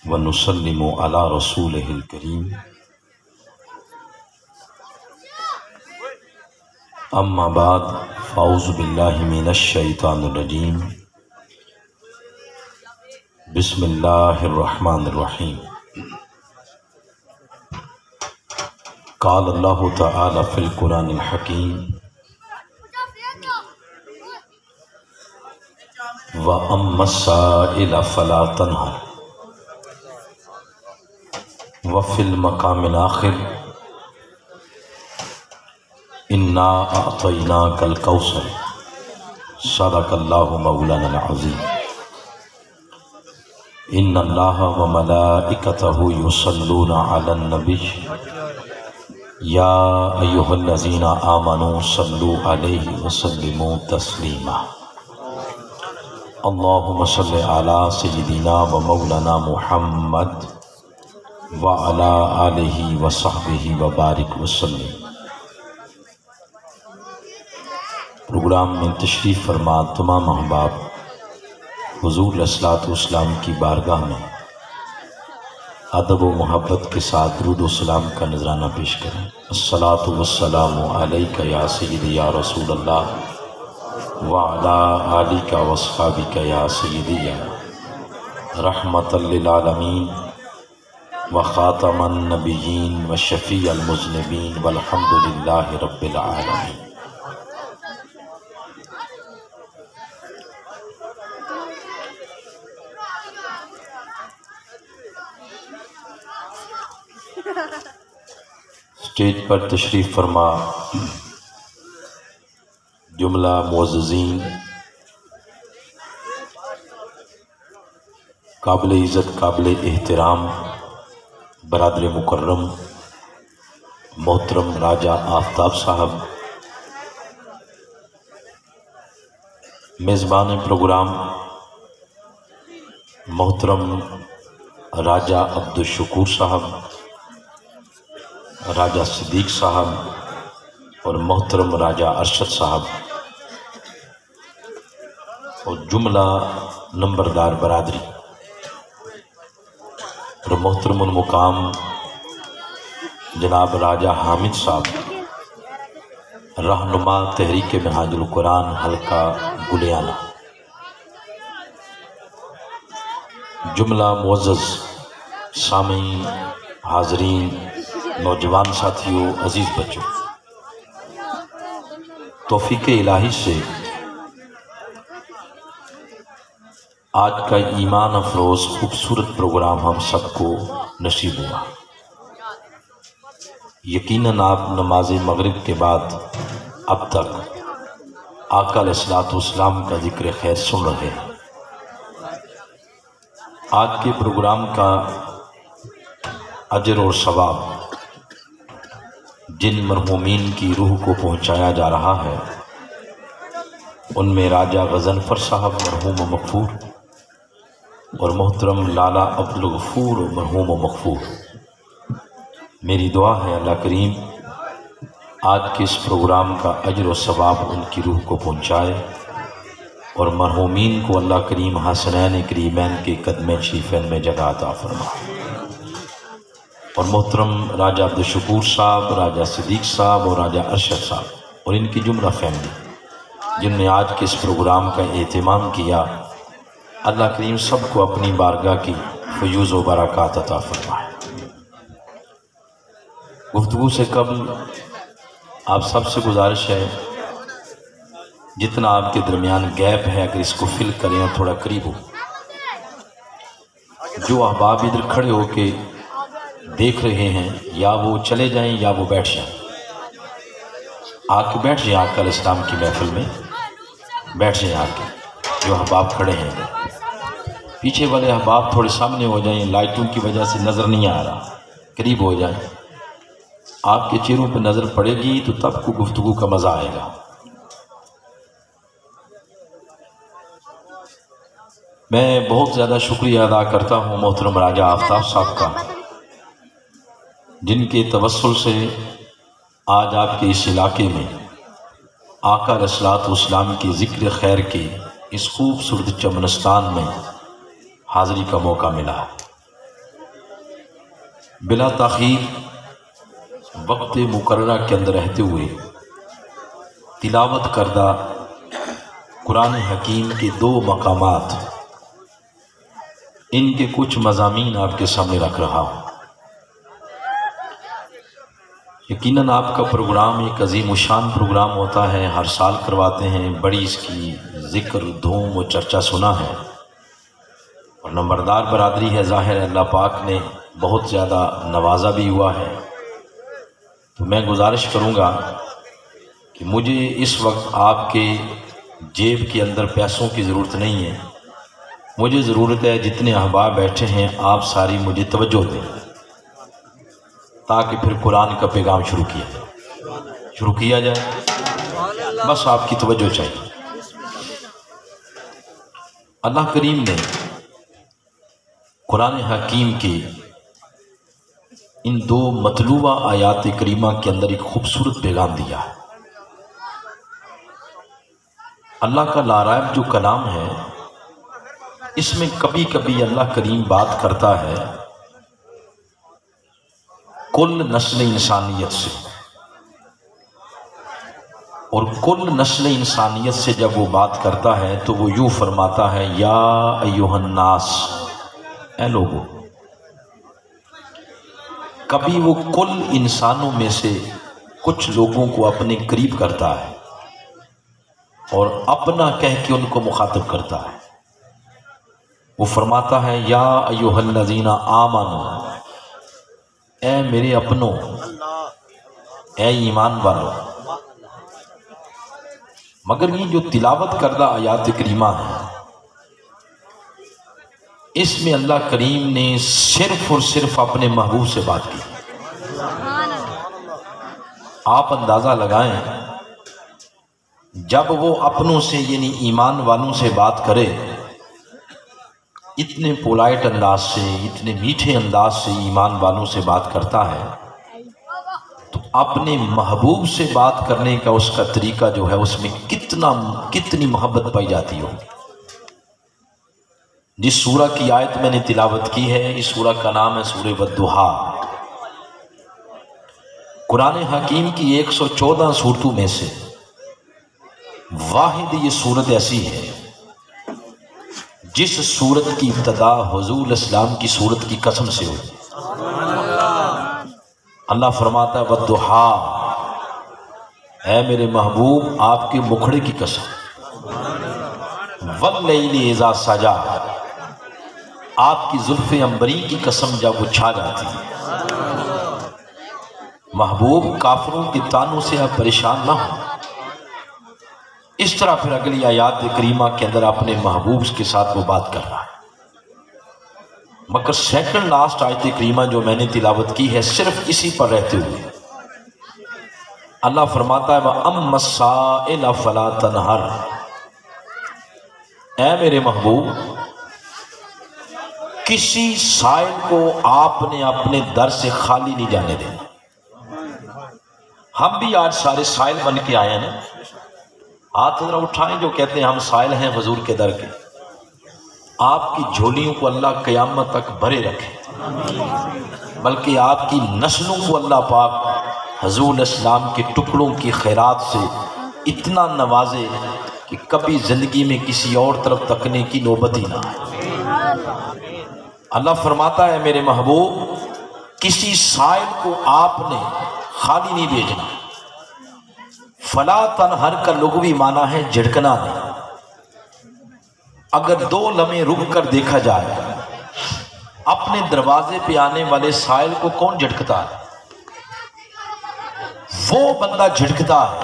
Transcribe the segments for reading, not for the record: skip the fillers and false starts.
व नुसल्लिमु अला रसूलिहिल करीम। अम्मा बाद फ़ाऊज़ु बिल्लाहि मिनश शैतानिर रजीम। बिस्मिल्लाहिर रहमानिर रहीम। क़ाल अल्लाहु तआला फ़िल क़ुरानिल हकीम व अम्मस्साइला फ़ला तन्हर व फ़िल मक़ामिल आख़िर इन्ना अअतैनाकल कौसर। सदक़ल्लाहु मौलानाल अज़ीम। इन्नल्लाहा व मलाइकतहु युसल्लूना अलन नबी या अय्युहल्लज़ीना आमनू सल्लू अलैहि व सल्लिमू तस्लीमा। अल्लाहुम्मा सल्लि अला सय्यिदिना व मौलाना मुहम्मद व अला आलिहि व सहबिहि व बारिक वसल्लिम। प्रोग्राम में तशरीफ़ फरमा तमाम अहबाब हुज़ूर अलैहिस्सलातु वस्सलाम की बारगाह में अदब व मोहब्बत के साथ दुरूद व सलाम का नजराना पेश करें। अस्सलातु वस्सलामु अलैका या सय्यदी या रसूलल्लाह व अला आलिका व अस्हाबिका या सय्यदी या रहमतल लिल आलमीन व खातमन नबिय्यीन व शफ़ीअल मुज़निबीन वल्हम्दुलिल्लाहि रब्बिल आलमीन। स्टेज पर तशरीफ़ फरमा जुमला मुअज़्ज़ज़ीन, काबिल इज़्ज़त काबिल एहतराम बरादर मुकर्रम मोहतरम राजा आफ्ताब साहब, मेज़बान प्रोग्राम मोहतरम राजा अब्दुल शकूर साहब, राजा सिद्दीक साहब और मोहतरम राजा अरशद साहब और जुमला नंबरदार बरादरी और मोहतरमुल मुकाम जनाब राजा हामिद साहब, रहनुमा तहरीक मिनहाजुल कुरान हल्का गुलियाना, जुमला मुअज़्ज़ज़ सामीन, हाज़रीन, नौजवान साथियों, अजीज़ बच्चों, तौफ़ीक़ इलाही से आज का ईमान अफरोज़ खूबसूरत प्रोग्राम हम सबको नसीब हुआ। यकीनन आप नमाज मगरिब के बाद अब तक आका अलैहिस्सलातु वस्सलाम का जिक्र खैर सुन रहे हैं। आज के प्रोग्राम का अजर और सवाब जिन मरहूमीन की रूह को पहुँचाया जा रहा है उनमें राजा गज़नफ़र साहब मरहूम मग़फ़ूर और मोहतरम लाला अब्दुल गफ़ूर मरहूम मग़फ़ूर। मेरी दुआ है अल्लाह करीम आज के इस प्रोग्राम का अजर और सवाब उनकी रूह को पहुँचाए और मरहूमीन को अल्लाह करीम हसनैन करीमैन के कदम शरीफ़ैन में जगह अता फरमाए। और मोहतरम राजा अब्दुल शकूर साहब, राजा सिद्दीक साहब और राजा अरशद साहब और इनकी जुमला फैमिली जिनने आज के इस प्रोग्राम का एहतमाम किया, अल्लाह करीम सबको अपनी बारगाह की फ़यूज़ व बरक़ात अता फरमाए। गुफ्तगू से कबल आप सबसे गुजारिश है जितना आपके दरमियान गैप है अगर इसको फिल करें और थोड़ा करीब हो। जो अहबाब इधर खड़े होके देख रहे हैं या वो चले जाएं या वो बैठ जाएं, आके बैठ जाएं, आका इस्लाम की महफिल में बैठ जाएं आके। जो अहबाब खड़े हैं पीछे वाले अहबाब थोड़े सामने हो जाएं, लाइटों की वजह से नज़र नहीं आ रहा, करीब हो जाएं। आपके चेहरों पर नज़र पड़ेगी तो तब को गुफ्तगू का मज़ा आएगा। मैं बहुत ज़्यादा शुक्रिया अदा करता हूँ मोहतरम राजा आफ्ताब साहब का, जिनके तवस्सुल से आज आपके इस इलाके में आका अलैहिस्सलातु वस्सलाम के ज़िक्र खैर के इस खूबसूरत चमनस्तान में हाज़िरी का मौका मिला। बिला ताख़ीर वक्त मुकर्ररा के अंदर रहते हुए तिलावत करदा कुरान हकीम के 2 मकामात, इनके कुछ मज़ामीन आपके सामने रख रहा हूँ। यकीनन आपका प्रोग्राम एक अजीम शान प्रोग्राम होता है, हर साल करवाते हैं, बड़ी इसकी ज़िक्र धूम व चर्चा सुना है और नंबरदार बरादरी है। ज़ाहिर है अल्लाह पाक ने बहुत ज़्यादा नवाजा भी हुआ है। तो मैं गुजारिश करूँगा कि मुझे इस वक्त आपके जेब के अंदर पैसों की ज़रूरत नहीं है, मुझे ज़रूरत है जितने अहबाब बैठे हैं आप सारी मुझे तवज्जो दें, ताकि फिर कुरान का पैगाम शुरू किया जाए। बस आपकी तवज्जो चाहिए। अल्लाह करीम ने कुरान हकीम की इन 2 मतलूबा आयात करीमा के अंदर एक खूबसूरत पैगाम दिया है। अल्लाह का लारायब जो कलाम है, इसमें कभी कभी अल्लाह करीम बात करता है कुल नस्ल इंसानियत से, और कुल नस्ल इंसानियत से जब वो बात करता है तो वो यूँ फरमाता है, या अय्युहन्नास, ऐ लोगों। कभी वो कुल इंसानों में से कुछ लोगों को अपने करीब करता है और अपना कह के उनको मुखातिब करता है। वो फरमाता है, या अय्युहल्लज़ीना आमनू, ऐ मेरे अपनों, ऐ ईमान वालों। मगर ये जो तिलावत करदा आयात करीमा है, इसमें अल्लाह करीम ने सिर्फ और सिर्फ अपने महबूब से बात की। आप अंदाज़ा लगाएं, जब वो अपनों से यानी ईमान वालों से बात करे, इतने पोलाइट अंदाज से, इतने मीठे अंदाज से ईमान वालों से बात करता है, तो अपने महबूब से बात करने का उसका तरीका जो है, उसमें कितनी मोहब्बत पाई जाती हो। जिस सूरा की आयत मैंने तिलावत की है, इस सूरा का नाम है सूरह वद्दुहा। कुरान हकीम की 114 सूरतों में से वाहिद ये सूरत ऐसी है जिस सूरत की इब्तदा हुजूर इस्लाम की सूरत की कसम से हुई। अल्लाह फरमाता है, वद्दुहा, ऐ मेरे महबूब आपके मुखड़े की कसम, वल्लैली इज़ा सजा, आपकी जुल्फ़े अंबरी की कसम जब वो छा जाती है। महबूब काफिरों के तानों से आप परेशान ना हो। इस तरह फिर अगली आयात करीमा के अंदर अपने महबूब के साथ वो बात कर रहा है। मगर सेकंड लास्ट आयत करीमा जो मैंने तिलावत की है, सिर्फ इसी पर रहते हुए अल्लाह फरमाता है, वअम्मस्साइल फला तनहर, ऐ मेरे महबूब किसी साइल को आपने अपने दर से खाली नहीं जाने देना। हम भी आज सारे साइल बन के आए हैं ना, हाथ जरा उठाएं जो कहते हैं हम साइल हैं हुजूर के दर के। आपकी झोलियों को अल्लाह क़यामत तक भरे रखे, बल्कि आपकी नस्लों को अल्लाह पाक हुजूर इस्लाम के टुकड़ों की खैरात से इतना नवाजे कि कभी ज़िंदगी में किसी और तरफ तकने की नौबत ही ना आए। अल्लाह फरमाता है, मेरे महबूब किसी साइल को आपने खाली नहीं भेजना। फला तनहर का लुग़वी माना है झिड़कना नहीं। अगर 2 लम्हे रुक कर देखा जाए, अपने दरवाजे पे आने वाले साइल को कौन झिड़कता है? वो बंदा झिड़कता है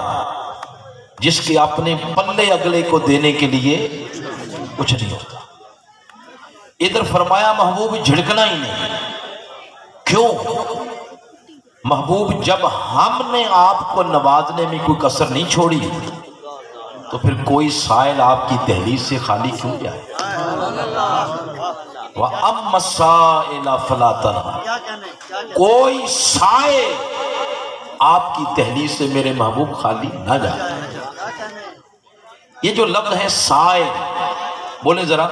जिसके अपने पल्ले अगले को देने के लिए कुछ नहीं होता। इधर फरमाया महबूब झिड़कना ही नहीं। क्यों? महबूब जब हमने आपको नवाजने में कोई कसर नहीं छोड़ी, तो फिर कोई साइल आपकी दहलीज से खाली क्यों जाए? वअम्मस्साइल फला तनहर, कोई साइल आपकी दहलीज से मेरे महबूब खाली ना जाए। ये जो लफ्ज है साइल, बोले जरा,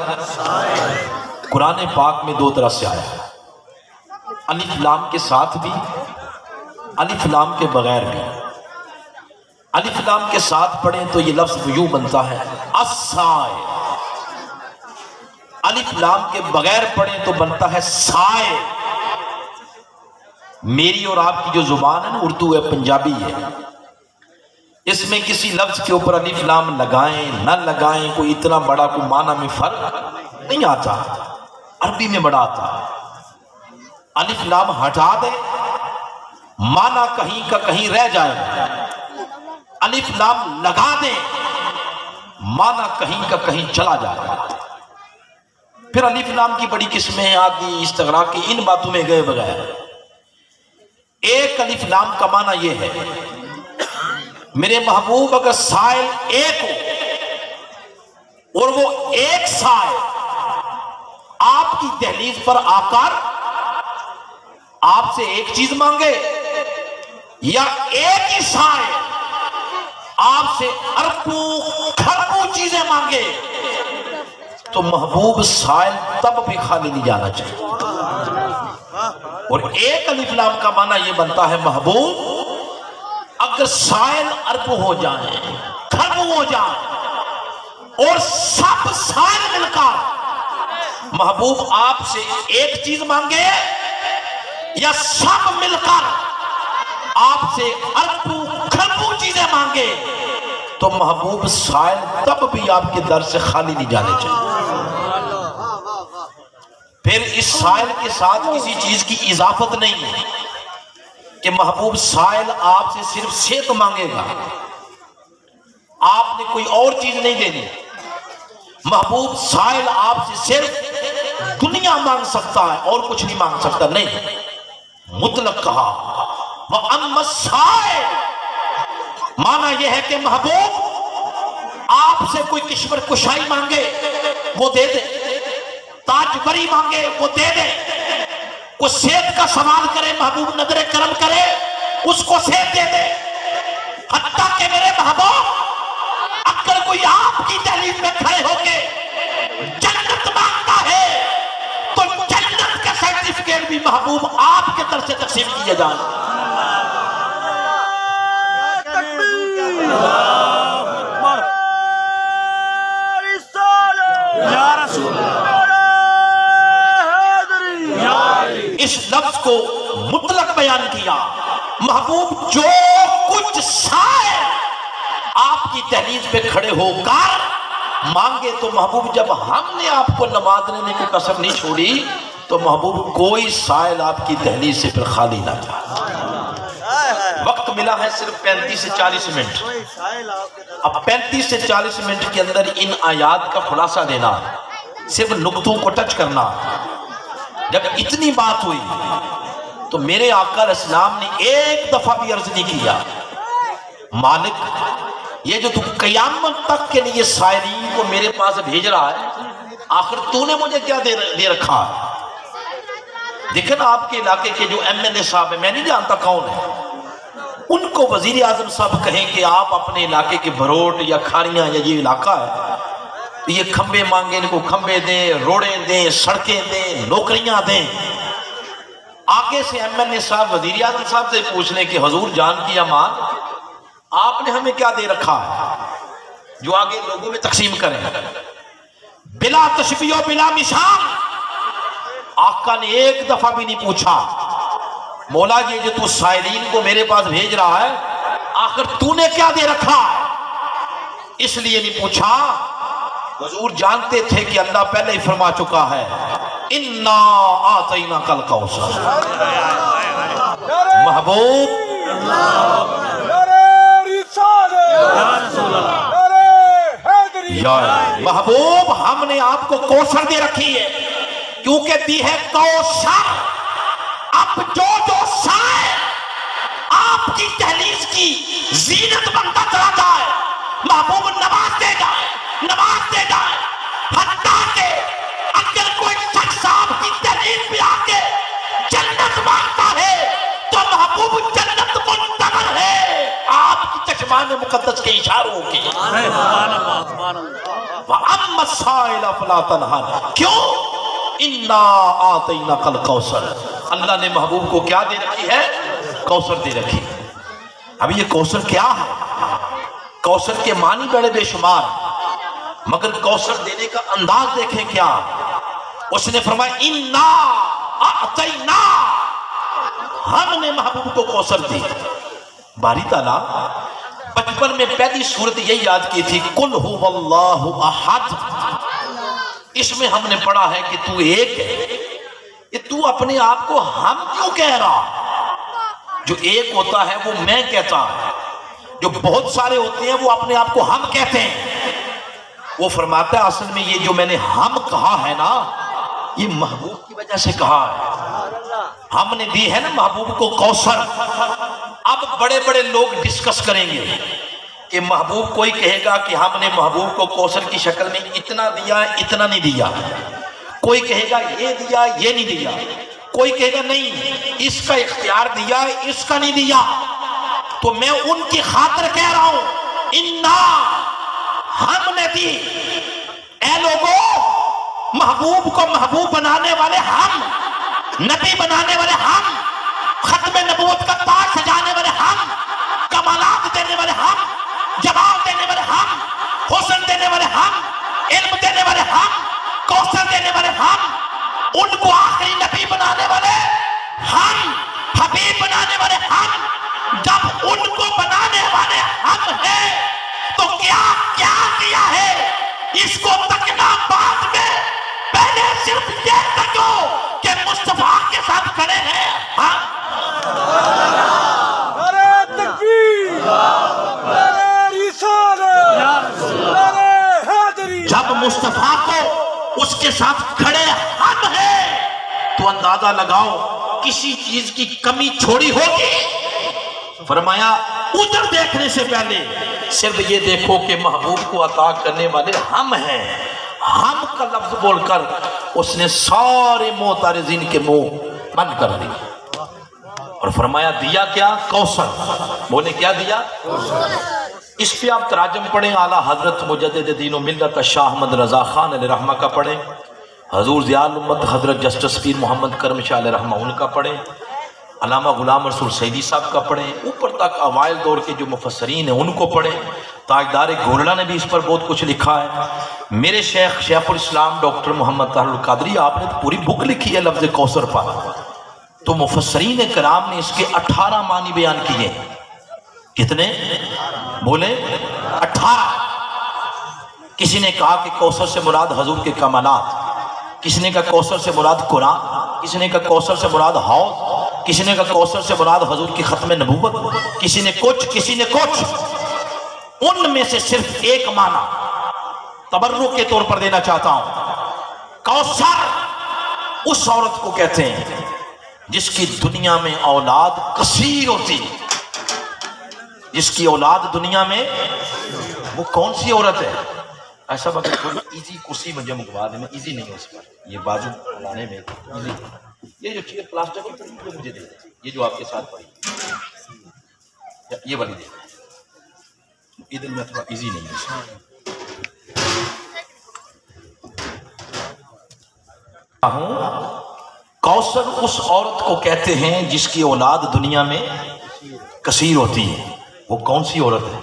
कुरान पाक में 2 तरह से आया है। अलिफ लाम के साथ भी, अलिफ लाम के बगैर भी। अलिफ लाम के साथ पढ़े तो ये लफ्ज यूं बनता है अस्साए, अलिफ लाम के बगैर पढ़े तो बनता है साए। मेरी और आपकी जो जुबान है ना, उर्दू है, पंजाबी है, इसमें किसी लफ्ज के ऊपर अलिफ लाम लगाएं न लगाएं कोई इतना बड़ा कोई माना में फर्क नहीं आता। अरबी में बड़ा आता। अलिफ लाम हटा दे, माना कहीं का कहीं रह जाए। अलिफ लाम लगा दे, माना कहीं का कहीं चला जाए। फिर अलिफ लाम की बड़ी किस्में आदि इस्तगरा की, इन बातों में गए बगैर एक अलिफ लाम का माना यह है, मेरे महबूब अगर साइल एक हो और वो एक साइल आपकी दहलीज पर आकर आपसे एक चीज मांगे, या एक ही साइल आपसे अरबों खरबों चीजें मांगे, तो महबूब साइल तब भी खाली नहीं जाना चाहिए। और एक अलिफ लाम का माना यह बनता है, महबूब अगर साइल अरब हो जाए, खरब हो जाए और सब साइल मिलकर महबूब आपसे एक चीज मांगे, या सब मिलकर आपसे अरबों खरबों चीजें मांगे, तो महबूब साइल तब भी आपके दर से खाली नहीं जाने चाहिए। फिर इस साइल के साथ किसी चीज की इजाफत नहीं है कि महबूब साइल आपसे सिर्फ सेहत मांगेगा, आपने कोई और चीज नहीं देनी। महबूब साइल आपसे सिर्फ दुनिया मांग सकता है और कुछ नहीं मांग सकता, नहीं। मुतलक कहा वह अम्मा साइल, माना यह है कि महबूब आपसे कोई किश्वर कुशाई मांगे वो दे दे, ताजबरी मांगे वो दे दे, कोई सेहत का सवाल करे महबूब नजर करम करे उसको सेहत दे दे। हत्ता के मेरे महबूब अगर कोई आपकी दहलीज में खड़े होके जन्नत मांगता है तो जन्नत का सर्टिफिकेट भी महबूब आपके तरफ से तकसीम किया जाए। इस लफ्ज को मुतलक बयान किया, महबूब जो कुछ शायर आपकी दहलीज पे खड़े होकर मांगे, तो महबूब जब हमने आपको नमाज लेने की कसर नहीं छोड़ी तो महबूब कोई साइल आपकी दहलीज से फिर खाली ना जाए। वक्त मिला है सिर्फ 35 से 40 मिनट। अब 35 से 40 मिनट के अंदर इन आयात का खुलासा देना, सिर्फ नुक्तों को टच करना। जब इतनी बात हुई तो मेरे आका इस्लाम ने एक दफा भी अर्ज नहीं किया, मालिक ये जो तू कयामत तक के लिए सायरीन को मेरे पास भेज रहा है, आखिर तूने मुझे क्या दे रखा है। देखे ना आपके इलाके के जो MLA साहब है, मैं नहीं जानता कौन है, उनको वजीर आजम साहब कहें कि आप अपने इलाके के भरोट या खारियां या ये इलाका है, ये खंबे मांगे, इनको खंबे दें, रोड़े दें, सड़कें दें, नौकरियां दें। आगे से MLA साहब वजीर आजम साहब से पूछ लें कि हजूर जान की अमान आपने हमें क्या दे रखा है जो आगे लोगों में तकसीम करें। बिला तशबीह बिला मिसाल आका ने एक दफा भी नहीं पूछा, मौला ये जो तू सायरीन को मेरे पास भेज रहा है आखिर तूने क्या दे रखा है, इसलिए नहीं पूछा। हुजूर जानते थे कि अल्लाह पहले ही फरमा चुका है, इन्ना आतैना कल कौसर। महबूब महबूब हमने आपको कौसर दे रखी है, क्योंकि दी है कौसर। अब जो साए आपकी दहलीज की जीनत बनता चला जाए, महबूब नमाज दे जाए, नमाज दे जाए, हत्ता के अगर कोई शख्स आपकी दहलीज पे आके जन्नत मांगता है तो महबूब जन्नत मुंतज़िर है आपकी चश्मान मुक़द्दस के इशारों के। अम्मा साइल फला तनहर, क्यों? इन्ना आतैना कल कौसर। अल्लाह ने महबूब को क्या दे रखी है? कौसर दे रखी। अब ये कौसर क्या है? कौसर के मानी बड़े बेशुमार, मगर कौसर देने का अंदाज देखें क्या। उसने फरमाया इन्ना अतैना, हमने महबूब को कौसर दी। बारी ताला बचपन में पहली सूरत यही याद की थी, कुल हुवल्लाहु अहद। इसमें हमने पढ़ा है कि तू एक है। ये तू अपने आप को हम क्यों कह रहा? जो एक होता है वो मैं कहता है, जो बहुत सारे होते हैं वो अपने आप को हम कहते हैं। वो फरमाता है असल में ये जो मैंने हम कहा है ना, ये महबूब की वजह से कहा है। हमने दी है ना महबूब को कौसर। अब बड़े बड़े लोग डिस्कस करेंगे कि महबूब, कोई कहेगा कि हमने महबूब को कौसर की शक्ल में इतना दिया, इतना नहीं दिया। कोई कहेगा ये दिया, ये नहीं दिया। कोई कहेगा नहीं, इसका इख्तियार दिया, इसका नहीं दिया। तो मैं उनकी खातिर कह रहा हूं, इन्ना, हमने दी। ऐ लोगों, महबूब को महबूब बनाने वाले हम, नबी बनाने वाले हम, खत्म नबूवत का ताज सजाने वाले हम, कमालात देने वाले हम, जवाब देने वाले हम, हुस्न देने वाले हम, इल्म देने वाले हम, कौसर देने वाले हम, उनको आखिरी नबी बनाने वाले हम, हबीब बनाने वाले हम। जब उनको बनाने वाले हम हैं, तो क्या क्या किया है इसको तकना बाद में। पहले सिर्फ ये तको कि मुस्तफा के साथ खड़े हैं हम। अरे तकबीर, अरे रिसालत, अरे हैदरी। जब मुस्तफा को उसके साथ खड़े हम हैं, तो अंदाजा लगाओ किसी चीज की कमी छोड़ी होगी। फरमाया उधर देखने से पहले सिर्फ ये देखो कि महबूब को अता करने वाले हम हैं। हम का लफ्ज बोलकर उसने सारे मोतारिजीन के मुंह बंद कर दिए और फरमाया दिया क्या? कौसर। बोले क्या दिया? इस पे आप तराजम पढ़ें, आला हजरत मुजद्दिद दीन व मिल्लत शाह अहमद रजा खान अलैहि रहमा का पढ़ें, हजूर ज़ियाउल उम्मत हजरत जस्टिस पीर मोहम्मद करम शाह अलैहि रहमा उनका पढ़ें, अल्लामा गुलाम रसूल सईदी साहब का पढ़ें, ऊपर तक अवाइल दौर के जो मुफस्सरीन हैं उनको पढ़ें। ताजदार गोरला ने भी इस पर बहुत कुछ लिखा है। मेरे शेख शेखुल इस्लाम डॉक्टर मोहम्मद तारुल कादरी, आपने तो पूरी बुक लिखी है लफ्ज़ कौसर पर। तो मुफस्सरीन कराम ने इसके 18 मानी बयान किए। कितने? बोले 18। किसी ने कहा कि कौसर से मुराद हजूर के कमालात, किसी ने कहा कौसर से मुराद कुरान, किसी ने कहा कौसर से मुराद हौज, किसी ने कहा कौसर से मुराद हजूर की खत्म नबूवत, किसी ने कुछ। उनमें से सिर्फ एक माना तबर्रुक के तौर पर देना चाहता हूं। कौसर उस औरत को कहते हैं जिसकी दुनिया में औलाद कसीर होती। जिसकी औलाद दुनिया में, वो कौन सी औरत है? ऐसा बात थोड़ी इजी कुर्सी मुझे मंगवा देना, इजी नहीं है उस पर, ये बाजू बनाने में इजी। ये जो चीज प्लास्टिक की पड़ी है मुझे दे दे, ये जो आपके साथ पड़ी, ये वाली दे, इधर में थोड़ा इजी नहीं है। कौसर उस औरत को कहते हैं जिसकी औलाद दुनिया में कसीर होती है। वो कौन सी औरत है?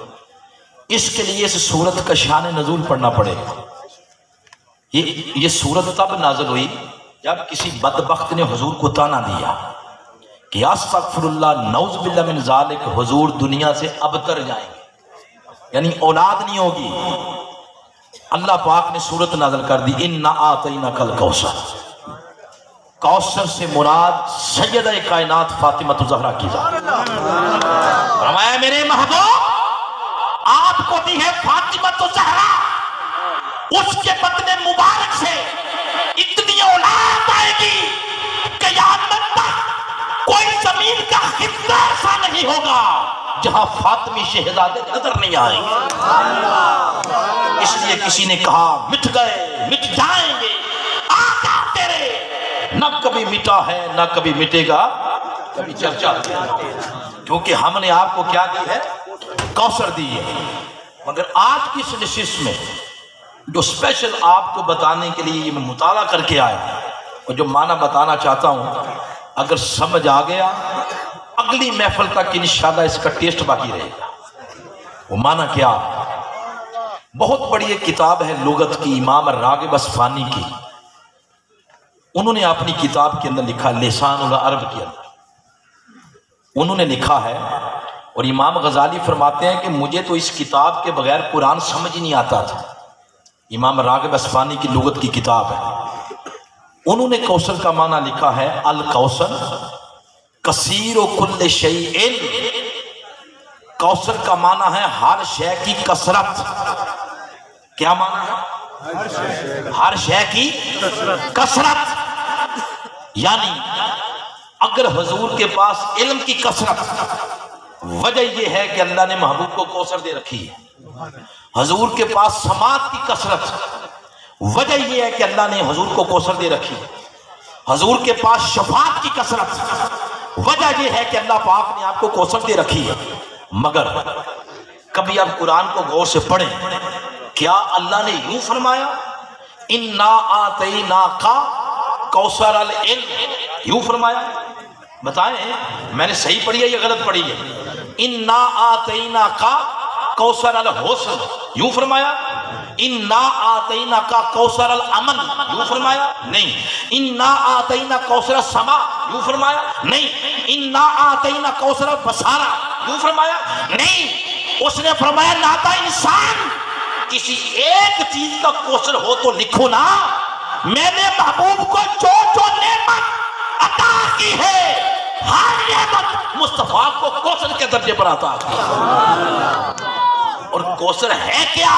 इसके लिए इस सूरत का शान नज़ूल पढ़ना पड़ेगा। ये सूरत तब नाज़िल हुई जब किसी बदबख्त ने हुजूर को ताना दिया कि अस्तगफिरुल्लाह नऊज़ बिल्लाह मिन ज़ालिक, हुजूर दुनिया से अबतर जाएंगे, यानी औलाद नहीं होगी। अल्लाह पाक ने सूरत नाज़िल कर दी, इन्ना आतैना कल कौसर। कौसर से मुराद सैयदा कायनात फातिमा ज़हरा की ज़ात। फरमाया मेरे महबूब आपको दी है फातिमा ज़हरा, उसके बदले मुबारक से इतनी औलाद आएगी क़यामत तक कोई जमीन का हिस्सा ऐसा नहीं होगा जहां फातिमी शहजादे नजर नहीं आएंगे। इसलिए किसी ने कहा मिट गए, मिट जाएंगे, आका तेरे न कभी मिटा है न कभी मिटेगा, कभी चर्चा, क्योंकि हमने आपको क्या दी है? कौसर दी है। मगर आज की इस नशिस्त में जो स्पेशल आपको बताने के लिए मैं मुताला करके आया और जो माना बताना चाहता हूं, अगर समझ आ गया अगली महफिल तक इंशाल्लाह इसका टेस्ट बाकी रहेगा। वो माना क्या, बहुत बड़ी एक किताब है लुगत की, इमाम रागिब अस्फहानी की। उन्होंने अपनी किताब के अंदर लिखा, लिसानुल अरब के अंदर उन्होंने लिखा है, और इमाम गजाली फरमाते हैं कि मुझे तो इस किताब के बगैर कुरान समझ ही नहीं आता था। इमाम रागिब अस्फहानी की लुगत की किताब है। उन्होंने कौसर का माना लिखा है, अल कौसर कसीर व कुल्ले शैइन। कौसर का माना है हर शय की कसरत। क्या माना है? हर शय की कसरत। यानी अगर हुजूर के पास इल्म की कसरत, वजह यह है कि अल्लाह ने महबूब को कौसर दे रखी है। हुजूर के पास समात की कसरत, वजह यह है कि अल्लाह ने हुजूर को कौसर दे रखी है। हुजूर के पास शफात की कसरत, वजह यह है कि अल्लाह पाक ने आपको कौसर दे रखी है। मगर कभी आप कुरान को गौर से पढ़ें, क्या अल्लाह ने यूं फरमाया, इन्ना आतैना का कौसर अल इल्म, यूं फरमाया? बताएं मैंने सही पढ़ी है या गलत पढ़ी है? इन्ना आतैना का कौसर अल हुस्न, यूं फरमाया? इन्ना आतैना का कौसर अल अमन, यूं फरमाया? नहीं। इन्ना आतैना कौसर समा, यूं फरमाया? नहीं। इन्ना आतैना कौसर बसारा, यूं फरमाया? नहीं। उसने फरमाया नाता इंसान किसी एक चीज का कौसर हो तो लिखो ना, मैंने महबूब को जो जो नेमत अता की है, हर नेमत मुस्तफा को कौसर के दर्जे पर आता है। और कौसर है क्या?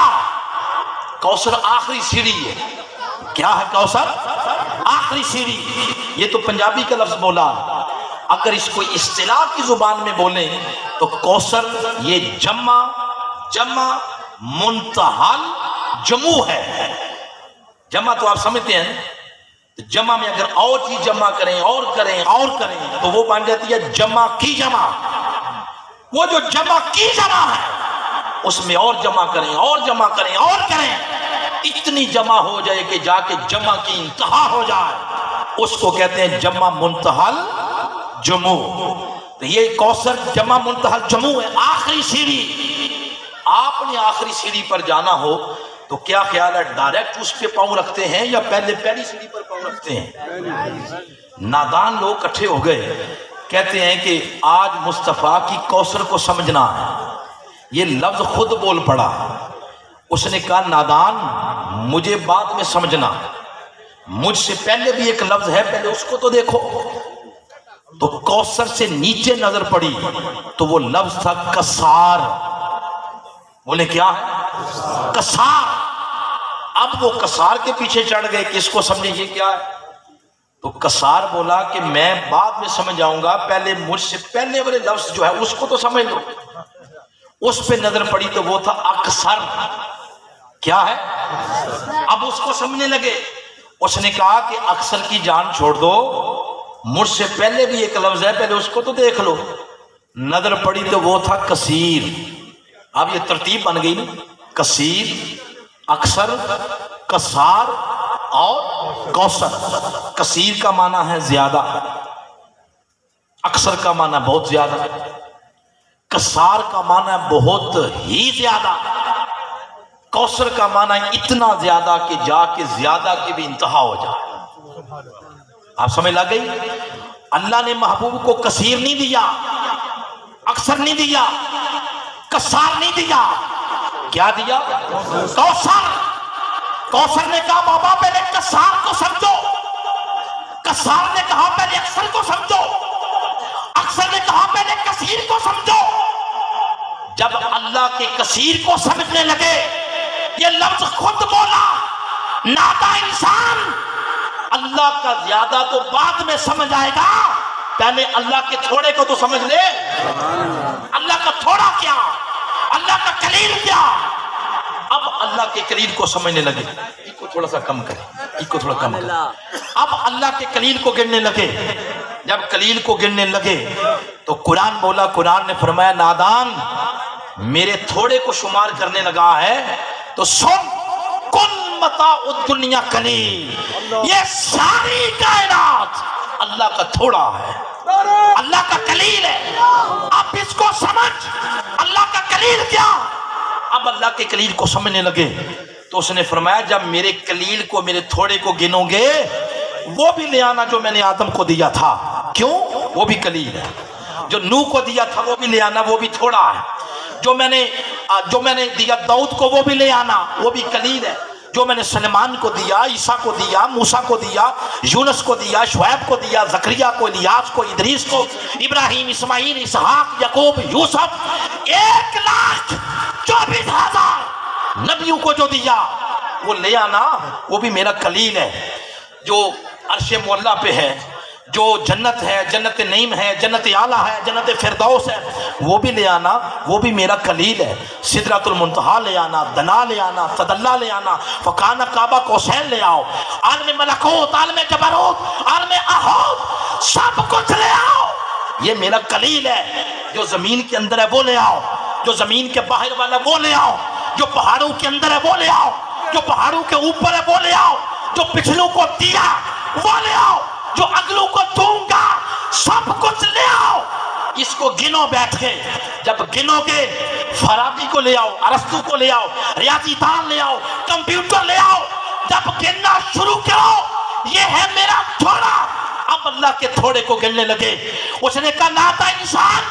कौसर आखिरी सीढ़ी है। क्या है कौसर? आखिरी सीढ़ी। ये तो पंजाबी का लफ्ज बोला, अगर इसको इस्तिलाह की जुबान में बोले तो कौसर ये जमा मुंतहल जमू है। जमा तो आप समझते हैं, तो जमा में अगर और चीज जमा करें और करें तो वो बन जाती है जमा की जमा। वो जो जमा की जमा है उसमें और जमा करें और करें, इतनी जमा हो जाए कि जाके जमा की इंतहा हो जाए, उसको कहते हैं जमा मुंतहल जमू। तो ये कौसर जमा मुंतहल जमू है, आखिरी सीढ़ी। आपने आखिरी सीढ़ी पर जाना हो तो क्या ख्याल है, डायरेक्ट उस पे पांव रखते हैं या पहले पहली सीढ़ी पर पांव रखते हैं? नादान लोग इकट्ठे हो गए, कहते हैं कि आज मुस्तफा की कौसर को समझना है। ये लफ्ज खुद बोल पड़ा। उसने कहा नादान मुझे बाद में समझना, मुझसे पहले भी एक लफ्ज है, पहले उसको तो देखो। तो कौसर से नीचे नजर पड़ी तो वो लफ्ज था कसार। बोले क्या है? कसार। अब वो कसार के पीछे चढ़ गए कि इसको समझे ये क्या है। तो कसार बोला कि मैं बाद में समझ आऊंगा, पहले मुझसे पहले वाले लफ्ज जो है उसको तो समझ लो। उस पे नजर पड़ी तो वो था अक्सर। क्या है? अब उसको समझने लगे। उसने कहा कि अक्सर की जान छोड़ दो, मुझसे पहले भी एक लफ्ज है, पहले उसको तो देख लो। नजर पड़ी तो वो था कसीर। अब ये तरतीब बन गई ना, कसीर, अक्सर, कसार और कौसर। कसीर का माना है ज्यादा, अक्सर का माना बहुत ज्यादा, कसार का माना बहुत ही ज्यादा, कौसर का माना इतना ज्यादा कि जाके ज्यादा की भी इंतहा हो जाए। आप समझ लग गई? अल्लाह ने महबूब को कसीर नहीं दिया, अक्सर नहीं दिया, कसार नहीं दिया, क्या दिया? कौसर। कौसर ने कहा बाबा पहले कसार को समझो, कसार ने कहा पहले अक्सर को समझो, अक्सर ने कहा पहले कसीर को समझो। जब अल्लाह के कसीर को समझने लगे, ये लफ्ज खुद बोला, नादा इंसान अल्लाह का ज्यादा तो बाद में समझ आएगा, पहले अल्लाह के थोड़े को तो समझ ले। अल्लाह का थोड़ा क्या, अल्लाह का कलील क्या। अब अल्लाह के कलील को समझने लगे, इसको थोड़ा सा कम करें, इसको थोड़ा कम करें। अब अल्लाह के कलील को गिनने लगे। जब कलील को गिनने लगे तो कुरान बोला, कुरान ने फरमाया नादान मेरे थोड़े को शुमार करने लगा है तो सुन, कुल मता दुनिया कलील, ये सारी कायनात अल्लाह का थोड़ा है, अल्लाह का कलील है। अब इसको समझ, अल्लाह का कलील क्या। अब अल्लाह के कलील को समझने लगे तो उसने फरमाया जब मेरे कलील को, मेरे थोड़े को गिनोगे वो भी ले आना जो मैंने आदम को दिया था। क्यों? वो भी कलील है। जो नूह को दिया था वो भी ले आना, वो भी थोड़ा है। जो मैंने दिया दाऊद को वो भी ले आना, वो भी कलील है। जो मैंने सलेमान को दिया, ईसा को दिया, मूसा को दिया, यूनुस को दिया, शुएब को दिया, जकरिया को, इलियास को, इदरीस को, इब्राहिम, इस्माइल, इसहाक, याकूब, यूसुफ, 1,24,000 नबियों को जो दिया वो ले आना, वो भी मेरा कलील है। जो अर्शे मुअल्ला पे है, जो जन्नत है, जन्नत नईम है, जन्नत आला है, जन्नत फिरदौस है, वो भी ले आना, वो भी मेरा कलील है। सिदरतुल मुंतहा ले आना, दना ले आना, तदल्ला ले आना, फकाना काबा कौसैन ले आओ, आलम मलकूत, आलम जबरूत, आलम अहूद, सब कुछ ले आओ, ये मेरा कलील है। जो जमीन के अंदर है वो ले आओ, जो जमीन के बाहर वाला वो ले आओ, जो पहाड़ों के अंदर है वो ले आओ, जो पहाड़ों के ऊपर है वो ले आओ, जो पिछलों को दिया वो ले आओ, जो अगलों को दूंगा सब कुछ ले आओ। इसको गिनो बैठ के, जब गिनोगे फराबी को ले आओ, अरस्तु को ले आओ, रियाजीदान ले आओ, कंप्यूटर ले आओ। जब गिनना शुरू करो ये है मेरा थोड़ा। अब अल्लाह के थोड़े को गिनने लगे। उसने कहा नाता इंसान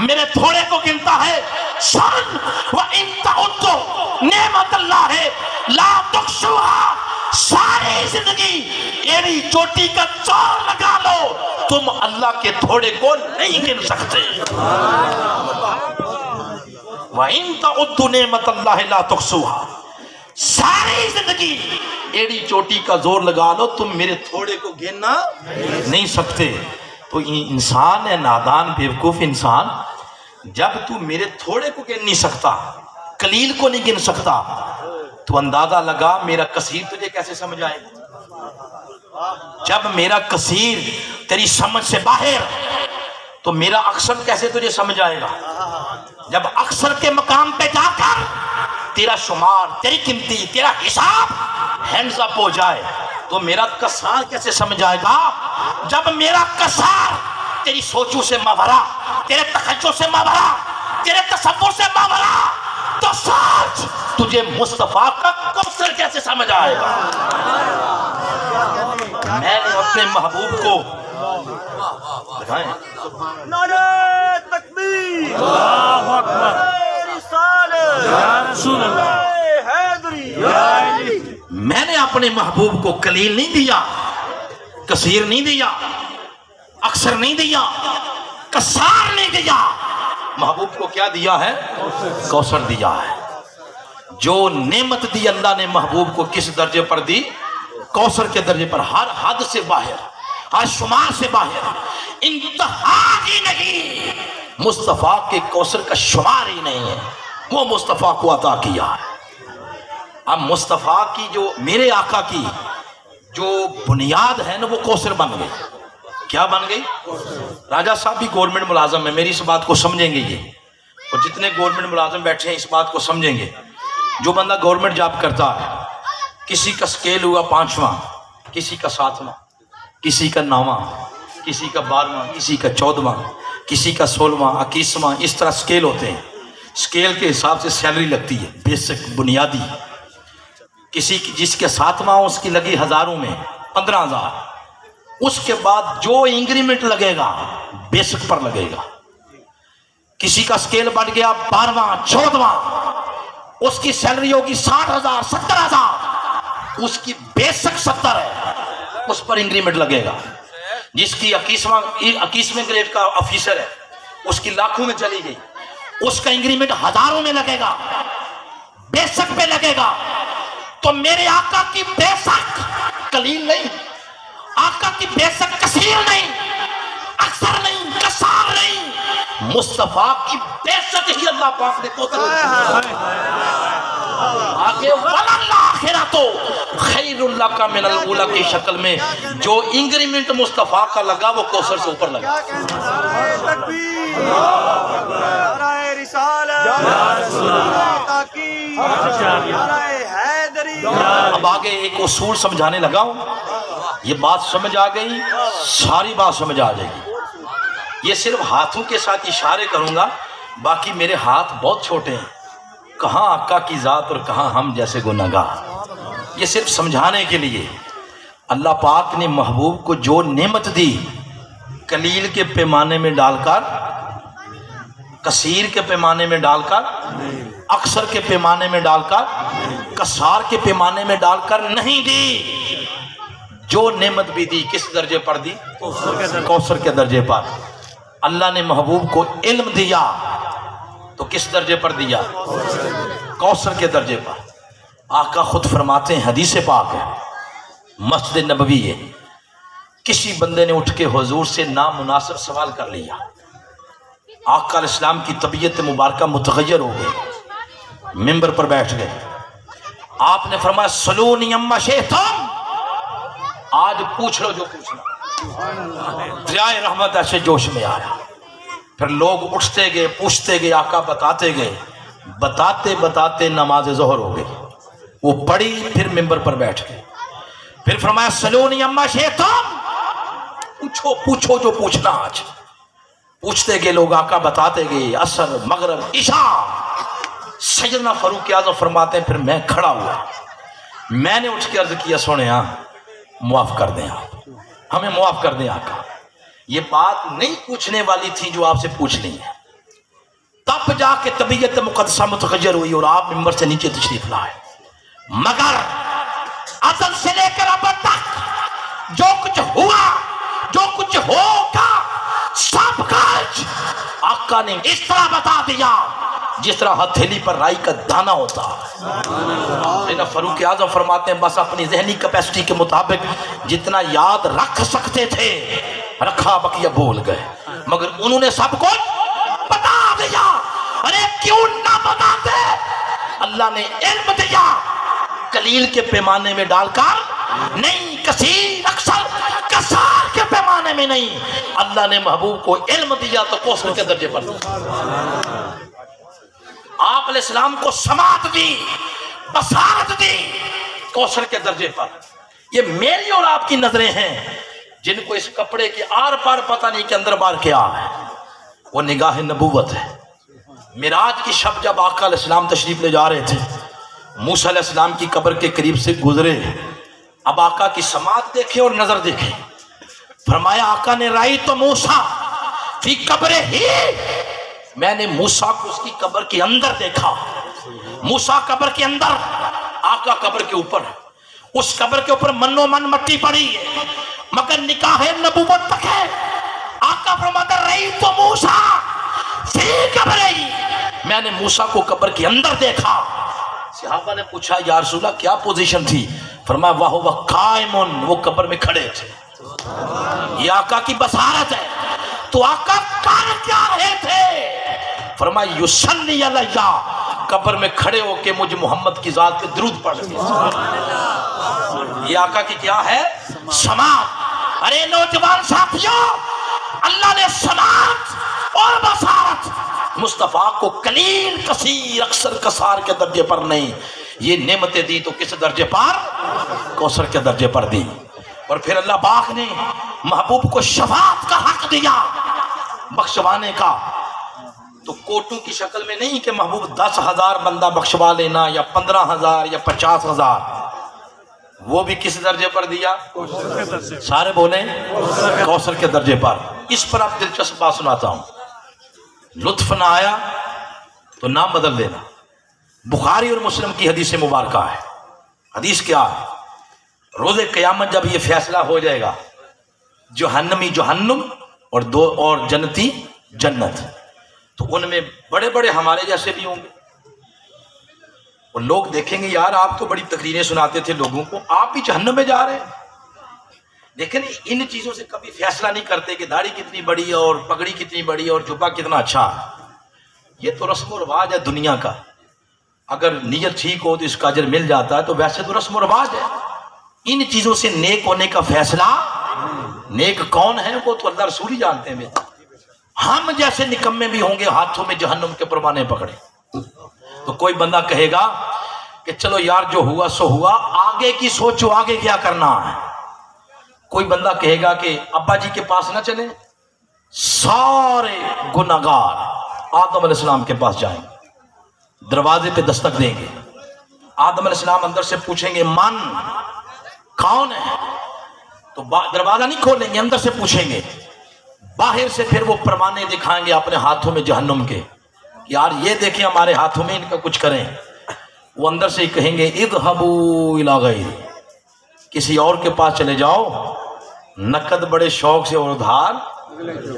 मेरे थोड़े को गिनता है, सन व इंतउद्दु नेमतल्लाह है ला तुहसूहा। सारी जिंदगी एड़ी चोटी का चौर लगा लो, तुम अल्लाह के थोड़े को नहीं गिन सकते। व इंतउद्दु नेमतल्लाह ला तुहसूहा। सारी जिंदगी एड़ी चोटी का जोर लगा लो, तुम मेरे थोड़े को गिनना नहीं सकते। तो ये इंसान है नादान बेवकूफ इंसान, जब तू मेरे थोड़े को गिन नहीं सकता, कलील को नहीं गिन सकता, तो अंदाजा लगा मेरा कसीर तुझे कैसे समझ आएगा। जब मेरा कसीर तेरी समझ से बाहर, तो मेरा अक्सर कैसे तुझे समझ आएगा। जब अक्सर के मकाम पे जाकर तेरा शुमार, तेरी गिनती, तेरा हिसाब हैंड्स अप हो जाए, तो मेरा कसार कैसे समझ आएगा। जब मेरा कसार तेरी सोचों से मावरा, तेरे तखज्जुर से मावरा, तेरे तसव्वुर से मावरा, तो सोच तुझे मुस्तफा का कौसर कैसे समझ आएगा। मैंने अपने महबूब को नारे तकबीर, अल्लाहु अकबर, मैंने अपने महबूब को कलील नहीं दिया, कसीर नहीं दिया, अक्सर नहीं दिया, कसार नहीं दिया। महबूब को क्या दिया है? कौसर दिया है। जो नेमत दी अल्लाह ने महबूब को किस दर्जे पर दी? कौसर के दर्जे पर, हर हद से बाहर, हर शुमार से बाहर, इंतहा ही नहीं। मुस्तफ़ा के कौसर का शुमार ही नहीं है, वो मुस्तफ़ा को अता किया है। अब मुस्तफ़ा की जो, मेरे आका की जो बुनियाद है ना, वो कौसर बन गई। क्या बन गई? राजा साहब भी गवर्नमेंट मुलाजम है, मेरी इस बात को समझेंगे ये, और जितने गवर्नमेंट मुलाजम बैठे हैं इस बात को समझेंगे। जो बंदा गवर्नमेंट जॉब करता है, किसी का स्केल हुआ 5वां, किसी का 7वां, किसी का 9वां, किसी का 12वां, किसी का 14वां, किसी का 16वां, 21वां, इस तरह स्केल होते हैं। स्केल के हिसाब से सैलरी लगती है, बेसिक बुनियादी। किसी की जिसके 7वां उसकी लगी हज़ारों में 15,000। उसके बाद जो इंक्रीमेंट लगेगा बेसिक पर लगेगा। किसी का स्केल बढ़ गया 12वां, 14वां, उसकी सैलरी होगी 60,000, 70,000, उसकी बेसिक 70 है, उस पर इंक्रीमेंट लगेगा। जिसकी 21वें ग्रेड का ऑफिसर है, उसकी लाखों में चली गई, उसका इंक्रीमेंट हजारों में लगेगा, बेशक पे लगेगा। तो मेरे आका की बेशक कलील नहीं, आका की बेशक कसीर नहीं, अक्सर नहीं, कसार नहीं, मुस्तफा की बेशक ही अल्लाह पाक ने आगे वल्लाह तो खैरुल्ला का मिनल उला की शक्ल में जो इंक्रीमेंट मुस्तफा का लगा वो कौसर से ऊपर लगा। अब आगे एक उसूल समझाने लगा हूं। ये बात समझ आ गई? सारी बात समझ आ जाएगी। ये सिर्फ हाथों के साथ इशारे करूंगा, बाकी मेरे हाथ बहुत छोटे हैं। कहाँ आका की ज़ात और कहाँ हम जैसे गुनाहगार। ये सिर्फ समझाने के लिए। अल्लाह पाक ने महबूब को जो नेमत दी, कलील के पैमाने में डालकर, कसीर के पैमाने में डालकर, अक्सर के पैमाने में डालकर, कसार के पैमाने में डालकर नहीं दी। जो नेमत भी दी किस दर्जे पर दी? कौसर के दर्जे पर। अल्लाह ने महबूब को इल्म दिया तो किस दर्जे पर दिया? कौसर के दर्जे पर। आका खुद फरमाते हैं, हदीस पाक है, मस्जिद नबवी है, किसी बंदे ने उठ के हुजूर से नामुनासिब सवाल कर लिया। आका अलैहिस्सलाम की तबीयत मुबारका मुतगय्यर हो गई, मिंबर पर बैठ गए। आपने फरमाया सलूनी अम्मा शेतम, आज पूछ लो जो पूछना। दरियाए रहमत ऐसे जोश में आया। फिर लोग उठते गए, पूछते गए, आका बताते गए। बताते बताते नमाज ज़ोहर हो गई, वो पढ़ी, फिर मिंबर पर बैठ गए। फिर फरमाया सलूनी अम्मा शेतम, पूछो पूछो जो पूछना। आज पूछते गए लोग, आका बताते गए। असर, मगरिब, इशा। सैयदना फारूक आज़म फरमाते हैं, फिर मैं खड़ा हुआ, मैंने उठ के अर्ज किया, सोने मुआफ़ कर दें आप, हमें मुआफ़ कर दें आका। ये बात नहीं पूछने वाली थी जो आपसे पूछनी है। तब जाके तबीयत मुक़द्दसा मुतग़य्यर हुई और आप मिंबर से नीचे तशरीफ लाए। मगर अज़ल से लेकर अब तक जो कुछ हुआ, जो कुछ होगा, सब कुछ आका ने इस तरह बता दिया जिस तरह हथेली पर राई का दाना होता है। फारूक आज़म फरमाते हैं, बस अपनी जहनी कैपेसिटी के मुताबिक जितना याद रख सकते थे रखा, बकिया भूल गए। मगर उन्होंने सब कुछ बता दिया। अरे क्यों ना बताते? अल्लाह ने इल्म दिया, कलील के पैमाने में डालकर नहीं, कसीर, अक्सर, कसार के पैमाने में नहीं। अल्लाह ने महबूब को इल्म दिया तो कौसर के दर्जे पर। आप अलैहिस्सलाम को समात दी, बसारत दी कौसर के दर्जे पर। ये मेरी और आपकी नजरें हैं जिनको इस कपड़े के आर पार पता नहीं कि अंदर बार क्या है। वो निगाह नबूवत है। मिराज की शब जब आका अलैहिस्सलाम तशरीफ ले जा रहे थे, मूसा अलैहिस्सलाम की कब्र के करीब से गुजरे। अब आका की समात देखे और नजर देखे। फरमाया आका ने, राई तो मूसा फी कब्र ही, मैंने मूसा को उसकी कब्र के अंदर देखा। मूसा कब्र के अंदर, आका कब्र के ऊपर। उस कब्र के ऊपर मन्नो मन मट्टी पड़ी है, मगर निकाह नबूवत तक है। आका फरमाता, रही तो मूसा फी कब्र ही, मैंने मूसा को कब्र के अंदर देखा। सहाबा ने पूछा, या रसूलल्लाह क्या पोजीशन थी? फरमाया वाह वह कायमुन, वो कब्र में खड़े थे। ये आका की बसारत है। तो आका कर क्या रहे थे? फरमाया युसल्ली अलैया, कब्र में खड़े होके मुझे मोहम्मद की जात पे दुरूद पढ़ रहे। ये आका की क्या है? समात। अरे नौजवान साथियों, अल्लाह ने समात और बसारत मुस्तफा को कलील, कसीर, अक्सर, कसार के दर्जे पर नहीं, ये नेमतें दी तो किस दर्जे पर? कौसर के दर्जे पर दी। और फिर अल्लाह पाक ने महबूब को शफाअत का हक दिया, बख्शवाने का। तो कोटों की शक्ल में नहीं कि महबूब 10,000 बंदा बख्शवा लेना या 15,000 या 50,000, वो भी किस दर्जे पर दिया? सारे बोले कौसर के दर्जे पर। इस पर आप दिलचस्प बात सुनाता हूं, लुत्फ ना आया तो नाम बदल देना। बुखारी और मुस्लिम की हदीस मुबारक है। हदीस क्या है? रोज़े क़यामत जब ये फैसला हो जाएगा, जहन्नमी जहन्नुम और जन्नती जन्नत, तो उनमें बड़े बड़े हमारे जैसे भी होंगे। और लोग देखेंगे, यार आप तो बड़ी तकरीरें सुनाते थे लोगों को, आप भी जहन्नम में जा रहे हैं। लेकिन इन चीज़ों से कभी फैसला नहीं करते कि दाढ़ी कितनी बड़ी है और पगड़ी कितनी बड़ी है और जुब्बा कितना अच्छा है। ये तो रस्म और रिवाज है दुनिया का। अगर नीयत ठीक हो तो इसका अजर मिल जाता है, तो वैसे तो रस्म और रिवाज है। इन चीज़ों से नेक होने का फैसला, नेक कौन है वो तो अल्लाह रसूल ही जानते हैं। हम जैसे निकम्मे भी होंगे हाथों में जहन्नुम के परवाने पकड़े। तो कोई बंदा कहेगा कि चलो यार जो हुआ सो हुआ, आगे की सोचो, आगे क्या करना है। कोई बंदा कहेगा कि अब्बा जी के पास ना चले, सारे गुनाहगार आदम अलैहिस्सलाम के पास जाएंगे, दरवाजे पे दस्तक देंगे। आदम अलैहिस्सलाम अंदर से पूछेंगे मन कौन है, तो दरवाजा नहीं खोलेंगे, अंदर से पूछेंगे। बाहर से फिर वो परवाने दिखाएंगे अपने हाथों में जहन्नुम के, यार ये देखें हमारे हाथों में, इनका कुछ करें। वो अंदर से ही कहेंगे इज़हबू इला गैरी, किसी और के पास चले जाओ, नकद बड़े शौक से और उधार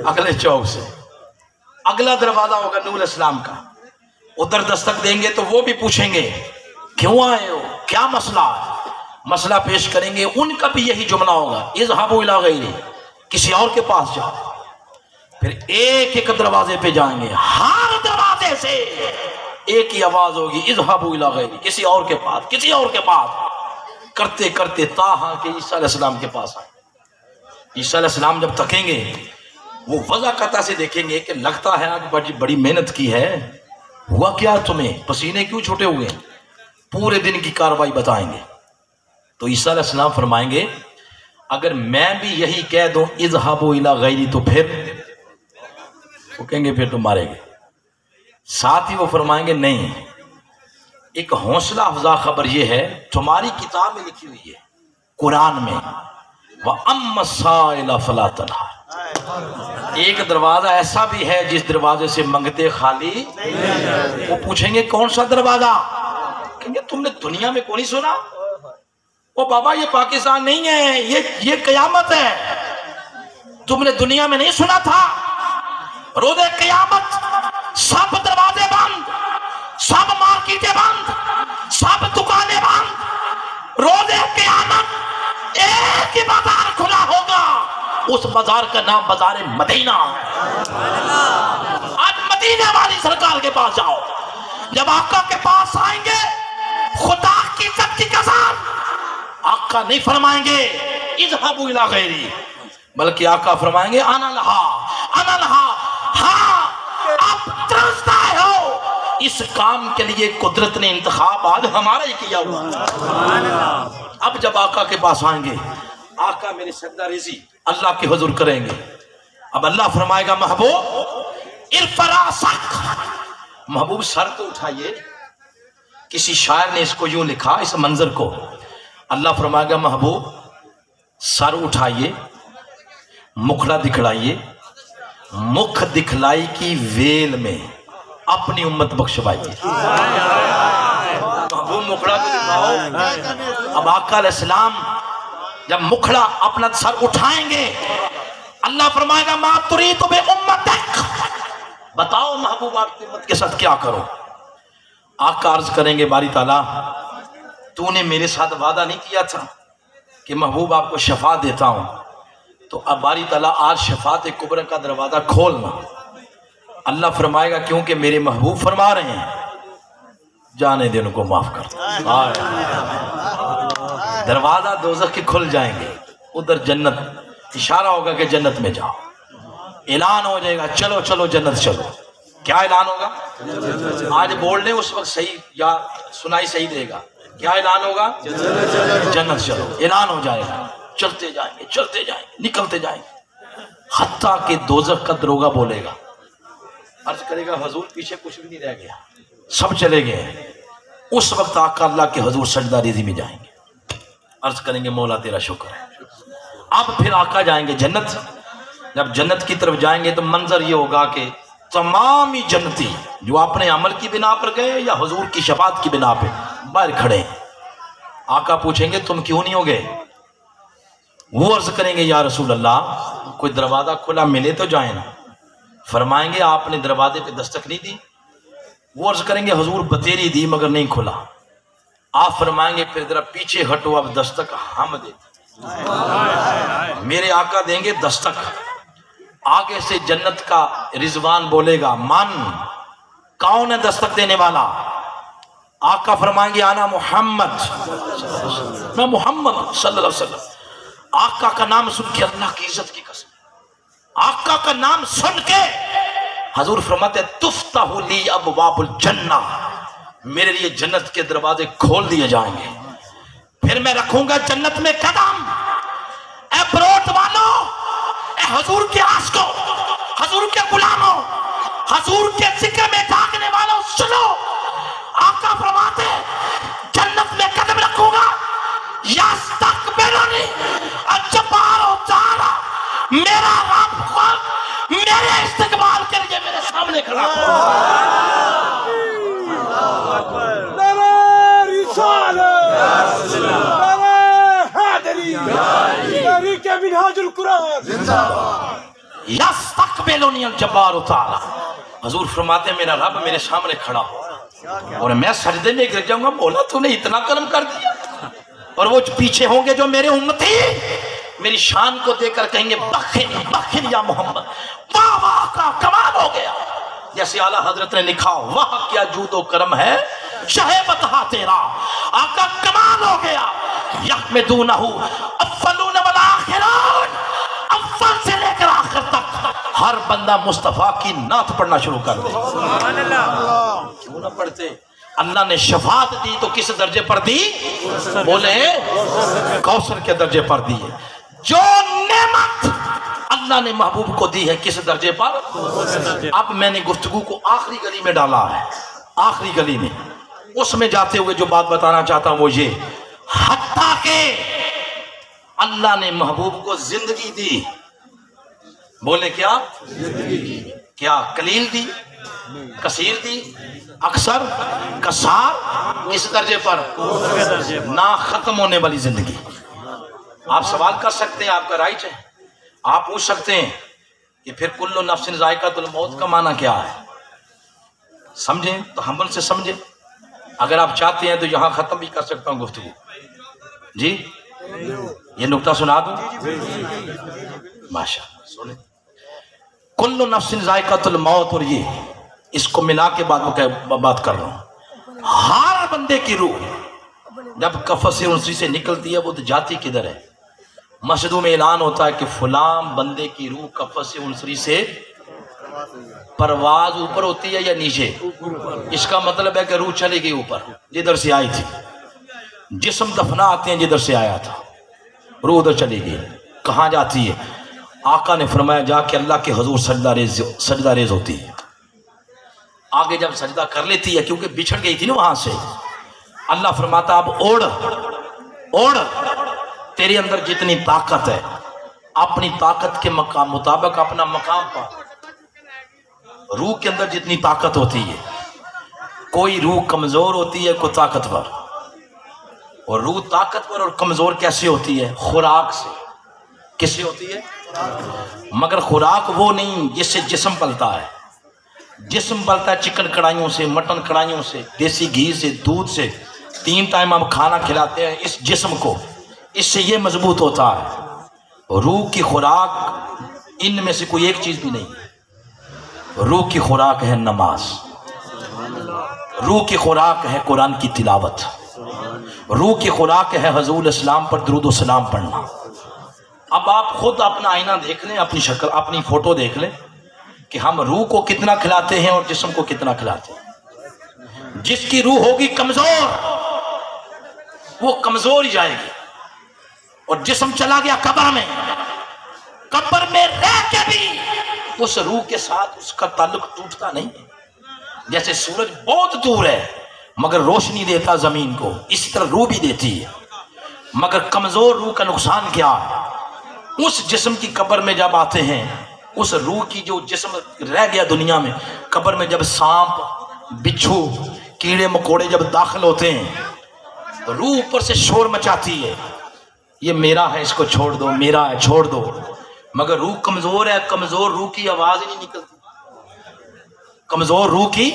अगले चौक से। अगला दरवाजा होगा नूह अलैहिस्सलाम का, उधर दस्तक देंगे तो वो भी पूछेंगे क्यों आए हो, क्या मसला है, मसला पेश करेंगे। उनका भी यही जुमला होगा इज़हबू इला गैरी, किसी और के पास जाओ। फिर एक एक दरवाजे पे जाएंगे, हर दरवाजे से एक ही आवाज होगी इज़हबू इला गैरी, किसी और के पास, किसी और के पास। करते करते ताहा के ईसा अलैहिस्सलाम के पास आए। ईसा अलैहिस्सलाम जब तकेंगे, वो वज़ाकता से देखेंगे कि लगता है आज बड़ी मेहनत की है, हुआ क्या तुम्हें, पसीने क्यों छूटे हुए, पूरे दिन की कार्रवाई बताएंगे। तो ईसा अलैहिस्सलाम फरमाएंगे अगर मैं भी यही कह दूं इज़हबू इला गैरी, तो फिर वो कहेंगे फिर तुम मारेंगे। साथ ही वो फरमाएंगे नहीं, एक हौसला अफजा खबर ये है, तुम्हारी किताब में लिखी हुई है कुरान में, वह अम्मा साइला फला तनहार। एक दरवाजा ऐसा भी है जिस दरवाजे से मंगते खाली, वो पूछेंगे कौन सा दरवाजा, कहेंगे तुमने दुनिया में कौन ही सुना, ओ बाबा ये पाकिस्तान नहीं है, ये कयामत है, तुमने दुनिया में नहीं सुना था, रोज़े क़यामत सब दरवाजे बंद, सब मार्केटें बंद, सब दुकानें बंद, रोज़े क़यामत एक ही बाजार खुला होगा, उस बाजार का नाम बाजार मदीना है। आज मदीने वाली सरकार के पास जाओ, जब आका के पास आएंगे, खुदा की इज्जत की कसम, आका नहीं फरमाएंगे इज़हबू इला गैरी, बल्कि आका फरमाएंगे अना लहा, अना लहा। हाँ, आप तरसता हो, इस काम के लिए कुदरत ने इंतखाब आज हमारा ही किया हुआ। अब जब आका के पास आएंगे, आका मेरी सजदा रेज़ी अल्लाह के हुजूर करेंगे। अब अल्लाह फरमाएगा महबूब इरफरासक, महबूब सर तो उठाइए। किसी शायर ने इसको यूं लिखा, इस मंजर को, अल्लाह फरमाएगा महबूब सर उठाइए, मुखड़ा दिखलाइए, मुख दिखलाई की वेल में अपनी उम्मत बख्शवाइए। महबूब मुखड़ा तो दिखाओ। अब आका अलैहिस्सलाम जब मुखड़ा अपना सर उठाएंगे, अल्लाह फरमाएगा मा तुरीदु बि उम्मतिक, बताओ महबूब आपकी उम्मत के साथ क्या करो। आका अर्ज करेंगे बारी ताला तूने मेरे साथ वादा नहीं किया था कि महबूब आपको शफा देता हूं, तो अब बारी ताला आज शफात कुबरा का दरवाजा खोलना। अल्लाह फरमाएगा क्योंकि मेरे महबूब फरमा रहे हैं, जाने दे उनको माफ कर। दरवाजा दोज़ख के खुल जाएंगे, उधर जन्नत, इशारा होगा कि जन्नत में जाओ, ऐलान हो जाएगा चलो चलो जन्नत चलो। क्या ऐलान होगा, आज बोल रहे उस वक्त सही या सुनाई सही देगा, क्या ऐलान होगा, जन्नत चलो, ऐलान हो जाएगा। चलते जाएंगे, चलते जाएंगे, निकलते जाएंगे, हत्ता कि दोज़ख का दरोगा बोलेगा, अर्ज करेगा हुजूर पीछे कुछ भी नहीं रह गया, सब चले गए। उस वक्त आका अल्लाह के हुजूर सजदा रेज़ी में जाएंगे, अर्ज करेंगे मौला तेरा शुक्र है। अब फिर आका जाएंगे जन्नत। जब जन्नत की तरफ जाएंगे तो मंजर ये होगा कि तमाम ही जन्नती जो अपने अमल की बिना पर गए या हुजूर की शफात की बिना पे बाहर खड़े हैं। आका पूछेंगे तुम क्यों नहीं हो गए, वो अर्ज करेंगे या रसूल अल्लाह कोई दरवाज़ा खुला मिले तो जाए ना। फरमाएंगे आपने दरवाजे पे दस्तक नहीं दी। वो अर्ज करेंगे हुजूर बतेरी दी मगर नहीं खुला। आप फरमाएंगे फिर जरा पीछे हटो, अब दस्तक हम देते। मेरे आका देंगे दस्तक, आगे से जन्नत का रिजवान बोलेगा मन कौन है दस्तक देने वाला। आका फरमाएंगे आना मोहम्मद, मैं मोहम्मद सल्लल्लाहु अलैहि वसल्लम। आका का नाम सुन के अल्लाह की इज्जत की कसम, आका का नाम सुन के हजूर फरमाते तुफ्ताहु ली अबवाबुल जन्ना, मेरे लिए जन्नत के दरवाजे खोल दिए जाएंगे। फिर मैं रखूंगा जन्नत में कदम, हजूर के आशिकों, हजूर के गुलामों, हजूर के जिक्र में जागने वालों सुनो, आका फरमाते जन्नत में कदम रखूंगा यस्तकबिलुनी अजबारो ताला, मेरा रब खुद मेरे इस्तकबाल के लिए मेरे सामने खड़ा हो। हजूर फरमाते मेरा रब मेरे सामने खड़ा हो और मैं सजदे में गिर जाऊंगा, बोला तूने इतना कर्म कर दिया। और वो पीछे होंगे जो मेरे उम्मती मेरी शान को देखकर कहेंगे बखिन बखिन या मोहम्मद, वाह वाह का कमाल हो गया। जैसे आला हजरत ने लिखा, वाह क्या जूदो करम है शहे बता तेरा, आका कमाल हो गया। यहमदूनहु अव्वलून वल आखिरून, अव्वल से लेकर आखिर तक हर बंदा मुस्तफा की नात पढ़ना शुरू कर दे। क्यों ना पढ़ते? अल्लाह ने शफात दी तो किस दर्जे पर दी? बोले कौसर के दर्जे पर दी है। जो नेमत अल्लाह ने महबूब को दी है किस दर्जे पर? अब मैंने गुफ्तगू को आखिरी गली में डाला है, आखिरी गली में। उसमें जाते हुए जो बात बताना चाहता हूं वो ये, हत्ता के अल्लाह ने महबूब को जिंदगी दी। बोले क्या? क्या कलील दी, कसीर दी, अक्सर, कसार, इस दर्जे पर ना खत्म होने वाली जिंदगी। आप सवाल कर सकते हैं, आपका राइट है, आप पूछ सकते हैं कि फिर कुल्लु नफ्सिन ज़ाइक़ातुल मौत का माना क्या है? समझें तो हम से समझें। अगर आप चाहते हैं तो यहाँ खत्म भी कर सकता हूँ गुफ्तगू जी। ये नुक्ता सुना दूं? माशाअल्लाह सुने। कुल्लु नफ्सिन ज़ाइक़ातुल मौत, और ये इसको मिला के बात कर रहा हूँ। हर बंदे की रूह जब कफ़स उनसी से निकलती है वो तो जाती किधर है? मस्जिदों में ऐलान होता है कि फलां बंदे की रूह कफ़स उनसी से परवाज ऊपर होती है या नीचे। इसका मतलब है कि रूह चली गई ऊपर जिधर से आई थी। जिस्म दफना आते हैं जिधर से आया था, रूह उधर चली गई। कहाँ जाती है? आका ने फरमाया जाके अल्लाह के हुजूर सजदा रेज होती है। आगे जब सजदा कर लेती है, क्योंकि बिछड़ गई थी ना वहां से, अल्लाह फरमाता अब ओढ़ ओढ़, तेरे अंदर जितनी ताकत है अपनी ताकत के मुताबिक अपना मकाम पा। रूह के अंदर जितनी ताकत होती है, कोई रूह कमजोर होती है, कोई ताकतवर। और रूह ताकतवर और कमजोर कैसे होती है? खुराक से। किससे होती है? मगर खुराक वो नहीं जिससे जिस्म पलता है। जिस्म पलता है चिकन कढ़ाइयों से, मटन कढ़ाइयों से, देसी घी से, दूध से। 3 टाइम हम खाना खिलाते हैं इस जिस्म को, इससे ये मजबूत होता है। रूह की खुराक इनमें से कोई एक चीज भी नहीं। रूह की खुराक है नमाज, रूह की खुराक है कुरान की तिलावत, रूह की खुराक है हुजूर इस्लाम पर दुरूद व सलाम पढ़ना। अब आप खुद अपना आईना देख लें, अपनी शक्ल, अपनी फोटो देख लें कि हम रूह को कितना खिलाते हैं और जिस्म को कितना खिलाते हैं। जिसकी रूह होगी कमजोर वो कमजोर ही जाएगी। और जिस्म चला गया कब्र में, कब्र में रह के भी उस रूह के साथ उसका ताल्लुक टूटता नहीं। जैसे सूरज बहुत दूर है मगर रोशनी देता जमीन को, इसी तरह रूह भी देती है। मगर कमजोर रूह का नुकसान क्या है? उस जिस्म की कब्र में जब आते हैं, उस रूह की जो जिस्म रह गया दुनिया में, कब्र में जब सांप, बिच्छू, कीड़े मकोड़े जब दाखिल होते हैं, रूह ऊपर से शोर मचाती है, ये मेरा है, इसको छोड़ दो, मेरा है, छोड़ दो। मगर रूह कमजोर है, कमजोर रूह की आवाज ही नहीं निकलती। कमजोर रूह की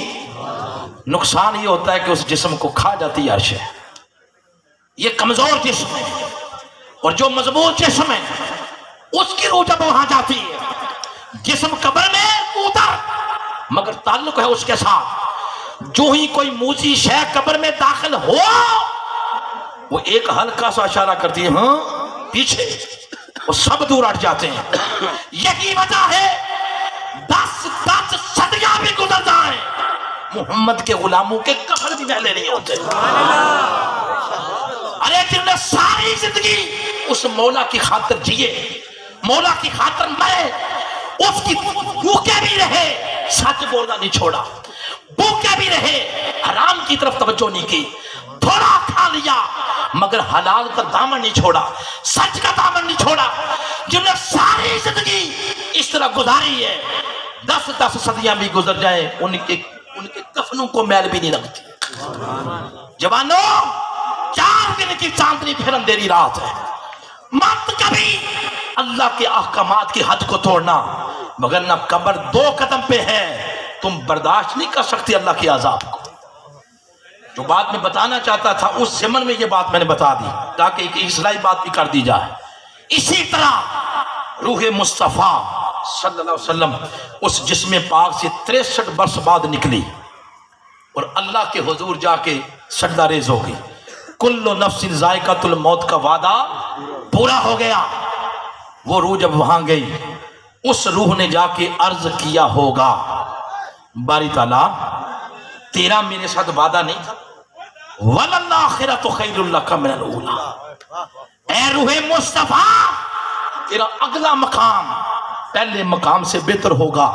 नुकसान ये होता है कि उस जिस्म को खा जाती है अर्श है। ये कमजोर जिस्म है। और जो मजबूत जिस्म है उसकी रूह जब वहां जाती है, जिस्म कब्र में उतर, मगर ताल्लुक है उसके साथ। जो ही कोई मूसी शय कब्र में दाखिल हो, वो एक हल्का सा इशारा करती है, हाँ पीछे, वो सब दूर हट जाते हैं। यही वजह है 10 सदियां भी गुजर जाए, मोहम्मद के गुलामों के कफन भी पहले नहीं होते। अरे जिन्होंने सारी जिंदगी उस मौला की खातिर जिए, मौला की खातिर मरे, उसकी भूखे भी रहे, सच बोलना नहीं छोड़ा, भूखे भी रहे, हराम की तरफ तवज्जो नहीं की, थोड़ा खा लिया मगर हलाल का दामन नहीं छोड़ा, सच का दामन नहीं छोड़ा, जिन्होंने सारी जिंदगी इस तरह गुजारी है, 10-10 सदियां भी गुजर जाए उनके कफनों को मैल भी नहीं लगती। जवानों, 4 दिन की चांदनी फिर अंधेरी रात है, मत कभी अल्लाह के अहकामात की हद को तोड़ना, मगर ना कब्र 2 कदम पे है, तुम बर्दाश्त नहीं कर सकते अल्लाह के अजाब को। जो बात मैं बताना चाहता था उस ज़मन में ये बात मैंने बता दी ताकि एक इस्लाही बात भी कर दी जाए। इसी तरह रूह मुस्तफ़ा सल्लल्लाहु अलैहि वसल्लम उस जिस्म पाक से 63 बरस बाद निकली और अल्लाह के हुजूर जाके सजदा रेज़ हो गई। कुल्लु नफ्सिन ज़ायक़ातुल मौत का वादा पूरा हो गया। वो रूह जब वहां गई, उस रूह ने जाके अर्ज किया होगा, बारी ताला तेरा मेरे साथ वादा नहीं था, वलल आखिरतु खैरुल लका मिनल ऊला। ऐ रूहे मुस्तफा, तेरा अगला मकाम पहले मकाम से बेहतर होगा।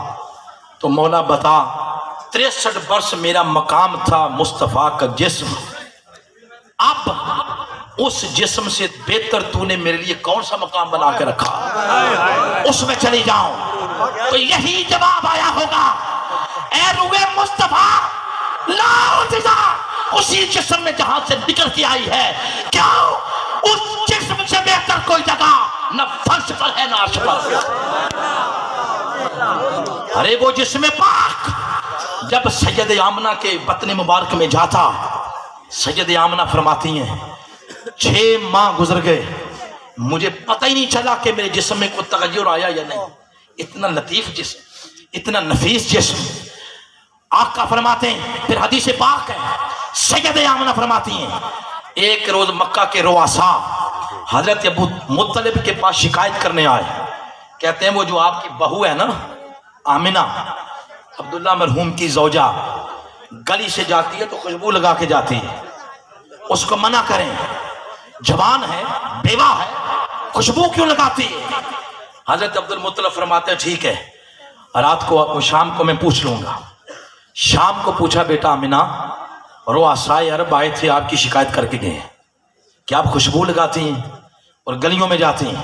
तो मौला बता, 63 वर्ष मेरा मकाम था मुस्तफा का जिस्म, अब उस जिस्म से बेहतर तूने मेरे लिए कौन सा मकाम बना के रखा, उसमें चली जाऊं। तो यही जवाब आया होगा, ऐ रूहे मुस्तफा उसी जिस्म में जहां से निकल के आई है, क्या उस जिस्म से बेहतर कोई जगह न फर्श पर है न अर्श पर। अरे वो जिस्म पाक जब सैयद आमना के बतन मुबारक में जाता, सैयद आमना फरमाती हैं 6 माह गुजर गए, मुझे पता ही नहीं चला कि मेरे जिस्म में कोई तगय्युर आया या नहीं। इतना लतीफ जिस्म, इतना नफीस जिस्म। आका फरमाते हैं, फिर हदीस पाक है, सैयद आमना फरमाती हैं, एक रोज मक्का के रुआसा हजरत अबू मुत्तलिब के पास शिकायत करने आए। कहते हैं वो जो आपकी बहू है ना आमिना, अब्दुल्ला मरहूम की ज़ौजा, गली से जाती है तो खुशबू लगा के जाती है, उसको मना करें, जवान है, बेवा है, खुशबू क्यों लगाती है। हजरत अब्दुल मुत्तलिब फरमाते हैं ठीक है, रात को शाम को मैं पूछ लूंगा। शाम को पूछा, बेटा आमिना रुआसाए अरब आए थे, आपकी शिकायत करके गए कि आप खुशबू लगाती हैं और गलियों में जाती हैं।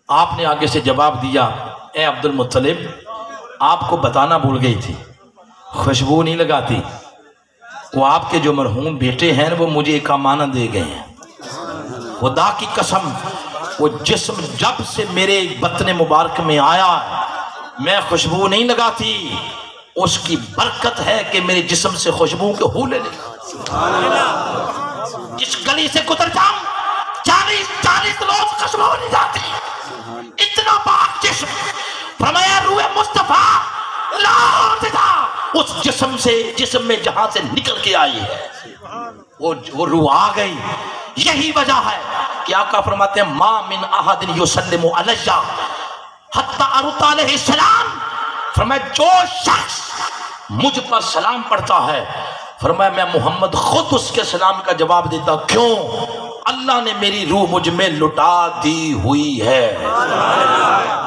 आपने आगे से जवाब दिया, ए अब्दुल मुत्तलिब, आपको बताना भूल गई थी, खुशबू नहीं लगाती, वो आपके जो मरहूम बेटे हैं वो मुझे एक अमानत दे गए हैं। खुदा की कसम, वो जिस्म जब से मेरे बतन मुबारक में आया, मैं खुशबू नहीं लगाती, उसकी बरकत है कि मेरे जिस्म से खुशबू के हूले निकल। जिस गली से गुजर जाऊं 40 रोज खुशबू नहीं जाती, इतना पाक जिस्म। फरमाया रूह मुस्तफा उस जिस्म से, जिस्म में जहां से निकल के आई है, वो रूह आ गई। यही वजह है कि आका फरमाते हैं, मा मिन अहदिन युसल्लिमु अलैया हत्ता अरुता अलैहि सलाम। फरमाया जो शख्स मुझ पर सलाम पढ़ता है, फरमाया मैं मोहम्मद खुद उसके सलाम का जवाब देता। क्यों? अल्लाह ने मेरी रूह मुझ में लुटा दी हुई है।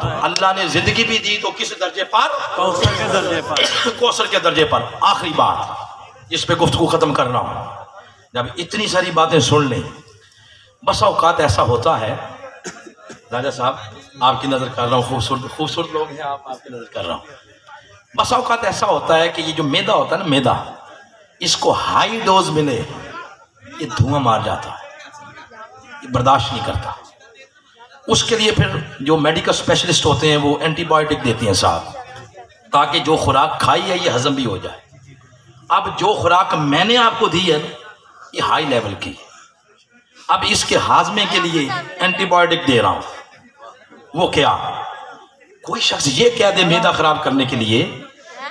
तो अल्लाह ने जिंदगी भी दी तो किस दर्जे पर? कौसर के दर्जे पर। कौसर के दर्जे पर। आखिरी बात जिस पे गुफ्तगू खत्म कर रहा हूं, जब इतनी सारी बातें सुन लें, बस औकात ऐसा होता है, राजा साहब आपकी नजर कर रहा हूँ, खूबसूरत लोग हैं आप, आपकी नजर कर रहा हूँ। बस औकात ऐसा होता है कि ये जो मैदा होता है ना, मैदा, इसको हाई डोज मिले ये धुआं मार जाता है, ये बर्दाश्त नहीं करता। उसके लिए फिर जो मेडिकल स्पेशलिस्ट होते हैं वो एंटीबायोटिक देती हैं साहब, ताकि जो खुराक खाई है ये हजम भी हो जाए। अब जो खुराक मैंने आपको दी है ये हाई लेवल की, अब इसके हाजमे के लिए एंटीबायोटिक दे रहा हूं। वो क्या, कोई शख्स ये कह दे मैदा खराब करने के लिए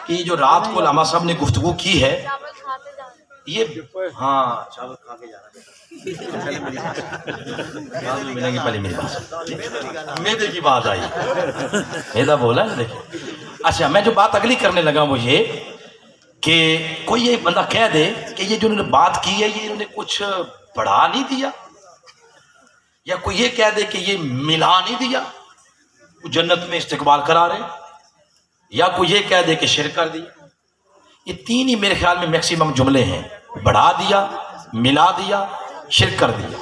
कि जो रात को लामा साहब ने गुफ्तगू की है ये, हाँ चावल खा के जाना मिलेंगे, पहले मेरी बात, मैदे की बात आई, मैदा बोला ना, देखिए। अच्छा, मैं जो बात अगली करने लगा वो ये कि कोई ये बंदा कह दे कि ये जो उन्होंने बात की है ये इन्होंने कुछ बढ़ा नहीं दिया, या कोई ये कह दे कि ये मिला नहीं दिया, जन्नत में इस्तिकबाल करा रहे, या कोई ये कह दे कि शिरक कर दिया। ये तीन ही मेरे ख्याल में मैक्सिमम जुमले हैं, बढ़ा दिया, मिला दिया, शिरक कर दिया।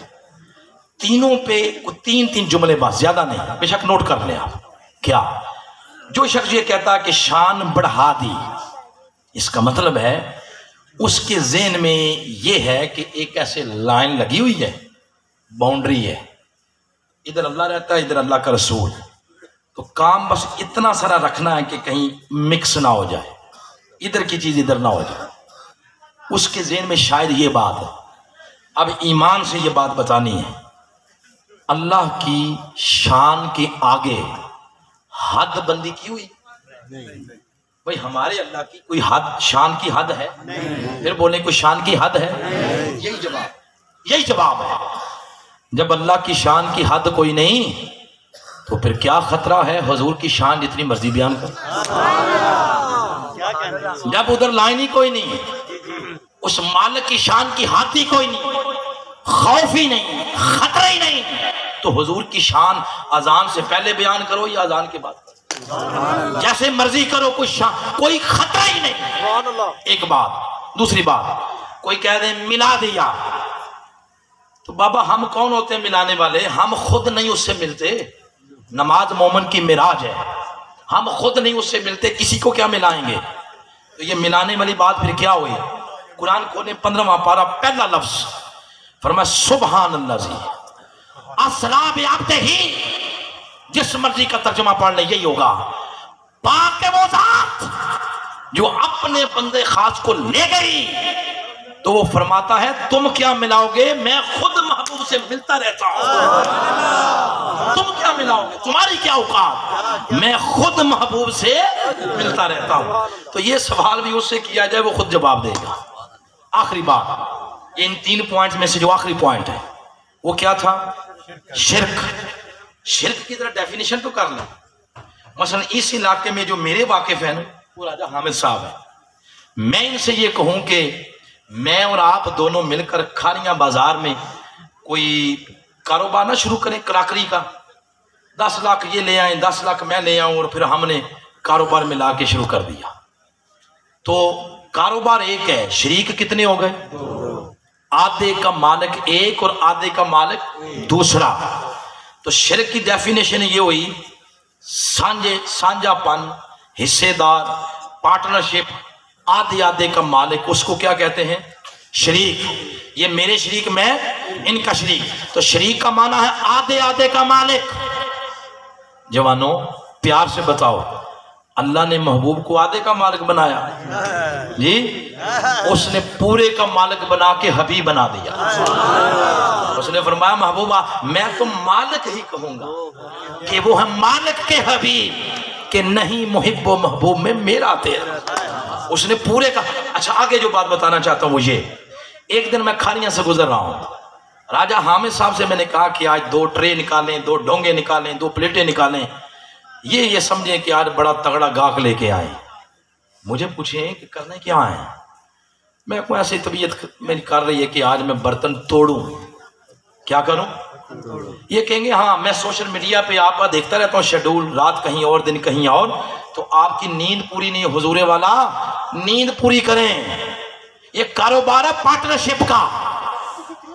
तीनों पे तीन तीन जुमले बस, ज्यादा नहीं। बेशक नोट कर लें आप। क्या जो शख्स ये कहता है कि शान बढ़ा दी, इसका मतलब है उसके ज़हन में ये है कि एक ऐसे लाइन लगी हुई है, बाउंड्री है, इधर अल्लाह रहता है, इधर अल्लाह का रसूल, तो काम बस इतना सारा रखना है कि कहीं मिक्स ना हो जाए, इधर की चीज़ इधर ना हो जाए। उसके ज़हन में शायद ये बात है। अब ईमान से ये बात बतानी है, अल्लाह की शान के आगे हद बंदी की हुई भाई, हमारे अल्लाह की कोई हद, शान की हद है? फिर बोले कोई शान की हद है? यही जवाब है। जब अल्लाह की शान की हद कोई नहीं, तो फिर क्या खतरा है हुजूर की शान जितनी मर्जी बयान कर। जब उधर लाइन ही कोई नहीं, उस मालिक की शान की हद ही कोई नहीं, खौफ ही नहीं, खतरा ही नहीं, तो हुजूर की शान अजान से पहले बयान करो या अजान के बाद, जैसे मर्जी करो, कोई खतरा ही नहीं। एक बात। दूसरी बात, कोई कह दे मिला दिया, तो बाबा हम कौन होते हैं मिलाने वाले? हम खुद नहीं उससे मिलते। नमाज मोमन की मिराज है, हम खुद नहीं उससे मिलते, किसी को क्या मिलाएंगे? तो ये मिलाने वाली बात फिर क्या हुई? कुरान खोले 15वां पारा, पहला लफ्ज फरमाया सुबहान अल्लाह। असरा बिअब्दे ही, जिस मर्जी का तर्जुमा पढ़ ले यही होगा। पाक है वो जात जो अपने बंदे खास को ले गई, तो वो फरमाता है तुम क्या मिलाओगे, मैं खुद महबूब से मिलता रहता हूं। तुम क्या मिलाओगे, तुम्हारी क्या औकात, मैं खुद महबूब से मिलता रहता हूं। तो ये सवाल भी उससे किया जाए, वो खुद जवाब देगा। आखिरी बात, इन 3 पॉइंट में से जो आखिरी पॉइंट है वो क्या था? शिर्क। शिर्क की तरह डेफिनेशन तो कर लें। मसलन इस इलाके में जो मेरे वाकिफ हैं वो राजा हामिद साहब है, मैं इनसे ये कहूं कि मैं और आप दोनों मिलकर खानिया बाजार में कोई कारोबार ना शुरू करें कराकरी का, 10 लाख ये ले आए, 10 लाख मैं ले आऊं, और फिर हमने कारोबार मिला के शुरू कर दिया, तो कारोबार एक है, शरीक कितने हो गए? आधे का मालिक एक और आधे का मालिक दूसरा। तो शिर्क की डेफिनेशन ये हुई साझापन, हिस्सेदार, पार्टनरशिप, आधे आधे का मालिक, उसको क्या कहते हैं? शरीक। ये मेरे शरीक, मैं इनका शरीक। तो शरीक का माना है आधे आधे का मालिक। जवानों प्यार से बताओ, अल्लाह ने महबूब को आधे का मालिक बनाया जी? उसने पूरे का मालिक बना के हबीब बना दिया। उसने फरमाया महबूबा मैं तो मालिक ही कहूंगा कि वो है मालिक के हबीब, कि नहीं मुहिब्बो महबूब में मेरा तेरा। उसने पूरे का। अच्छा, आगे जो बात बताना चाहता हूँ वो ये, एक दिन मैं खानिया से गुजर रहा हूँ, राजा हामिद साहब से मैंने कहा कि आज 2 ट्रे निकालें, 2 डोंगे निकालें, 2 प्लेटें निकालें, ये समझे कि आज बड़ा तगड़ा गाहक लेके आए। मुझे पूछे कि करने क्या आए? मैं को ऐसी तबीयत मेरी कर रही है कि आज मैं बर्तन तोड़ूं। क्या करूं? ये कहेंगे हाँ मैं सोशल मीडिया पे आपका देखता रहता हूँ शेड्यूल, रात कहीं और दिन कहीं और, तो आपकी नींद पूरी नहीं। हुजूरे वाला नींद पूरी करें, ये कारोबार है पार्टनरशिप का।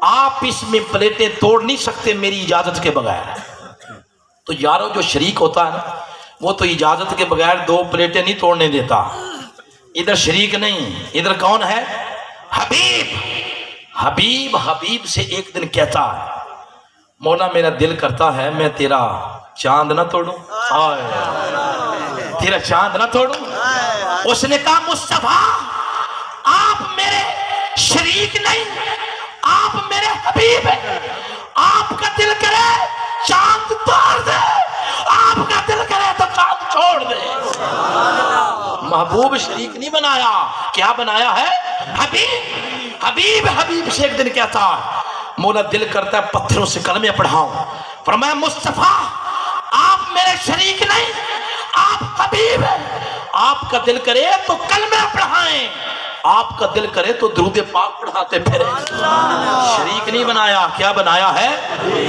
आप इसमें प्लेटें तोड़ नहीं सकते मेरी इजाजत के बगैर। तो यारों जो शरीक होता है ना, वो तो इजाजत के बगैर 2 प्लेटें नहीं तोड़ने देता। इधर शरीक नहीं, इधर कौन है? हबीब। हबीब हबीब से एक दिन कहता है मौला मेरा दिल करता है मैं तेरा चांद ना तोड़ूं, तेरा चांद ना तोड़ूं। उसने कहा मुस्तफा आप मेरे शरीक नहीं, आप मेरे हबीब हैं। आपका दिल करे चांद तोड़ दे, आपका दिल करे तो चांद छोड़ दे। महबूब शरीक नहीं बनाया, क्या बनाया है? हबीब। हबीब हबीब से एक दिन कहता मौला दिल करता है पत्थरों से कलमे पढ़ाऊं। फरमाया मुस्तफा आप मेरे शरीक नहीं, आप हबीब हैं। आपका दिल करे तो कलमे पढ़ाएं, आपका दिल करे तो दुरूद पाक पढ़ाते फिरे। शरीक नहीं बनाया, क्या बनाया है?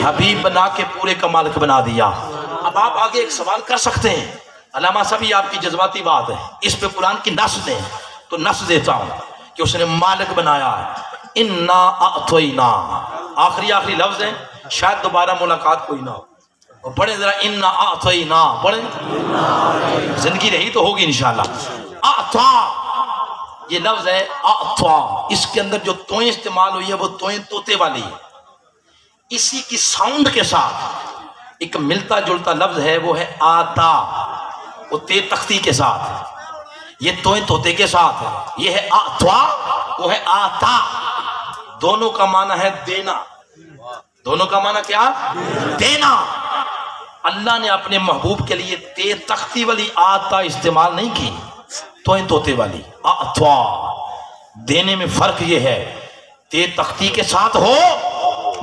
हबीब बना के पूरे का मालिक बना दिया। अब अब आप आगे एक सवाल कर सकते हैं, अल्लामा साहब ये आपकी जज्बाती बात है, इस पे कुरान की नस दें, तो नस देता हूं कि उसने मालिक बनाया है। इन्ना अतोइना, आखिरी लफ्ज है, शायद दोबारा मुलाकात कोई ना हो। और पढ़े जरा, इन्ना अतोइना पढ़े, जिंदगी रही तो होगी इंशाल्लाह। अता ये लफ्ज है, अता, इसके अंदर जो तोएं इस्तेमाल हुई है वो तोएं तोते वाली है। इसी की साउंड के साथ एक मिलता जुलता लफ्ज है, वो है आता, वो ते तख्ती के साथ, ये तोएं तोते के साथ है। ये है आत्वा, वो है आता। दोनों का माना है देना। दोनों का माना क्या? देना। अल्लाह ने अपने महबूब के लिए ते तख्ती वाली आता इस्तेमाल नहीं की, तोएं तोते वाली आत्वा। देने में फर्क ये है, ते तख्ती के साथ हो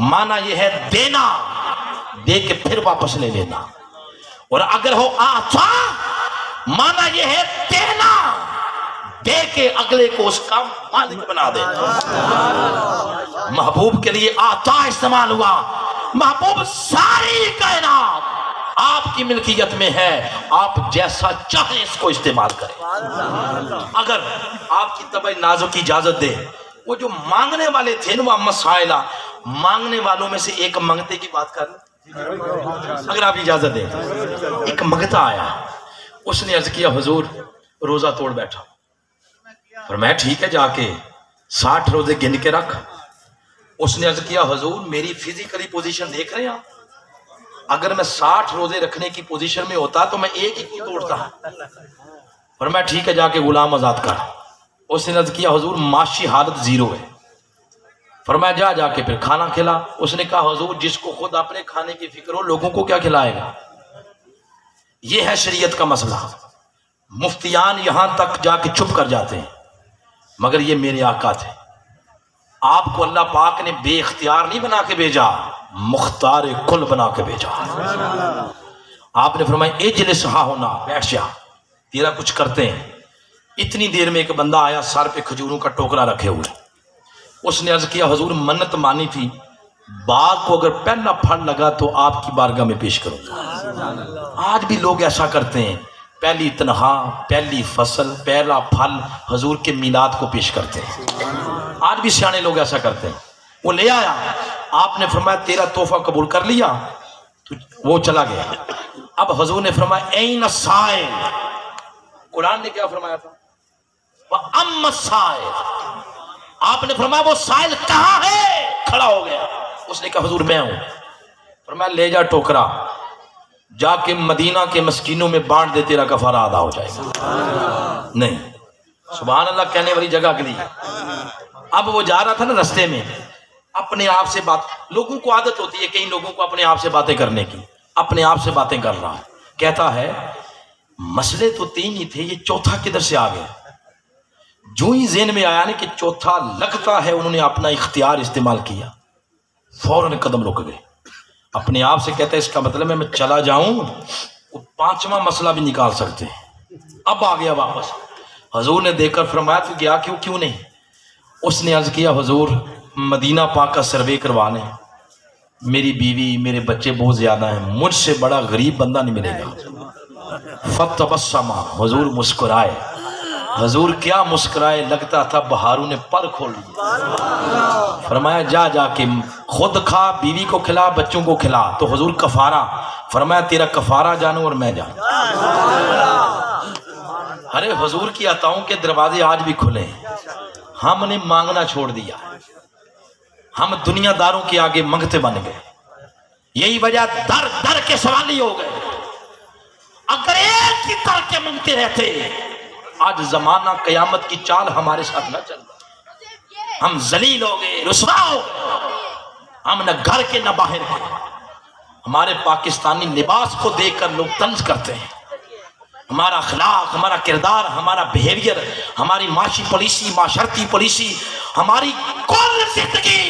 माना ये है देना, दे के फिर वापस ले लेना। और अगर हो आता माना ये है देना, दे के अगले को उसका मालिक बना देना। महबूब के लिए आता इस्तेमाल हुआ। महबूब सारी कायनात आपकी मिल्कियत में है, आप जैसा चाहे इसको इस्तेमाल करें। अगर आपकी तबीयत नाजुक की इजाजत दे, वो जो मांगने वाले थे ना, वह मसाइला, मांगने वालों में से एक मंगते की बात कर, अगर आप इजाजत दें। एक मंगता आया, उसने अर्ज किया हुजूर रोजा तोड़ बैठा। पर मैं ठीक है, जाके 60 रोजे गिन के रख। उसने अर्ज किया हुजूर मेरी फिजिकली पोजीशन देख रहे हैं आप, अगर मैं 60 रोजे रखने की पोजीशन में होता तो मैं एक ही क्यों तोड़ता। पर मैं ठीक है, जाके गुलाम आजाद कर। उसने अर्ज किया हुजूर माशी हालत 0 है। फरमाया जा जाके फिर खाना खिला। उसने कहा हुजूर जिसको खुद अपने खाने की फिक्र हो, लोगों को क्या खिलाएगा। यह है शरीयत का मसला। मुफ्तियान यहां तक जाके चुप कर जाते हैं, मगर ये मेरे आका थे। आपको अल्लाह पाक ने बेइख्तियार नहीं बना के भेजा, मुख्तार कुल बना के भेजा। आपने फरमाया इजलिस हा होना, बैठ जा, तेरा कुछ करते हैं। इतनी देर में एक बंदा आया, सर पे खजूरों का टोकरा रखे हुए। उसने अर्ज किया हुजूर मन्नत मानी थी, बाग को अगर पहला फल लगा तो आपकी बारगाह में पेश करूंगा। आज भी लोग ऐसा करते हैं, पहली तनहा, पहली फसल, पहला फल हुजूर के मीलाद को पेश करते हैं। आज भी सियाने लोग ऐसा करते हैं। वो ले आया, आपने फरमाया तेरा तोहफा कबूल कर लिया, तो वो चला गया। अब हुजूर ने फरमाया ऐन साइल, कुरान ने क्या फरमाया था, वह अम्मा साइल। आपने फरमाया वो साइल कहां है, खड़ा हो गया। उसने कहा हुजूर मैं हूं। फरमाया ले जा टोकरा, जाके मदीना के मस्कीनों में बांट दे, तेरा कफारा अदा हो जाएगा। नहीं, सुभान अल्लाह कहने वाली जगह के लिए। अब वो जा रहा था ना, रास्ते में अपने आप से बात, लोगों को आदत होती है कई लोगों को अपने आप से बातें करने की, अपने आप से बातें कर रहा है। कहता है मसले तो 3 ही थे, ये चौथा किधर से आ गया। जो ही ज़हन में आया ना कि चौथा लगता है उन्होंने अपना इख्तियार इस्तेमाल किया, फौरन कदम रुक गए। अपने आप से कहते हैं इसका मतलब है मैं चला जाऊं, वो 5वां मसला भी निकाल सकते हैं। अब आ गया वापस। हुजूर ने देखकर फरमाया तू गया क्यों नहीं। उसने अर्ज किया हुजूर मदीना पाक का सर्वे करवा लें, मेरी बीवी मेरे बच्चे बहुत ज़्यादा हैं, मुझसे बड़ा गरीब बंदा नहीं मिलेगा। फतबस्समा, हुजूर मुस्कुराए। हुजूर क्या मुस्कुराए, लगता था बहारों ने पर खोल दिया। फरमाया जा जाके खुद खा, बीवी को खिला, बच्चों को खिला। तो हुजूर कफारा, फरमाया तेरा कफारा जानू और मैं जानू। अरे हुजूर की अताओं के दरवाजे आज भी खुले हैं। हमने मांगना छोड़ दिया, हम दुनियादारों के आगे मंगते बन गए। यही वजह दर दर के सवाली हो गए। अगर एक ही दर के मंगते रहते, आज जमाना कयामत की चाल हमारे साथ न चल, हम जलील हो गए, रुसवा हो गए। हम न घर के न बाहर के। हमारे पाकिस्तानी लिबास को देखकर लोग तंज करते हैं। हमारा अखलाक, हमारा किरदार, हमारा बिहेवियर, हमारी माशी पॉलिसी, माशरती पॉलिसी, हमारी कुल जिंदगी,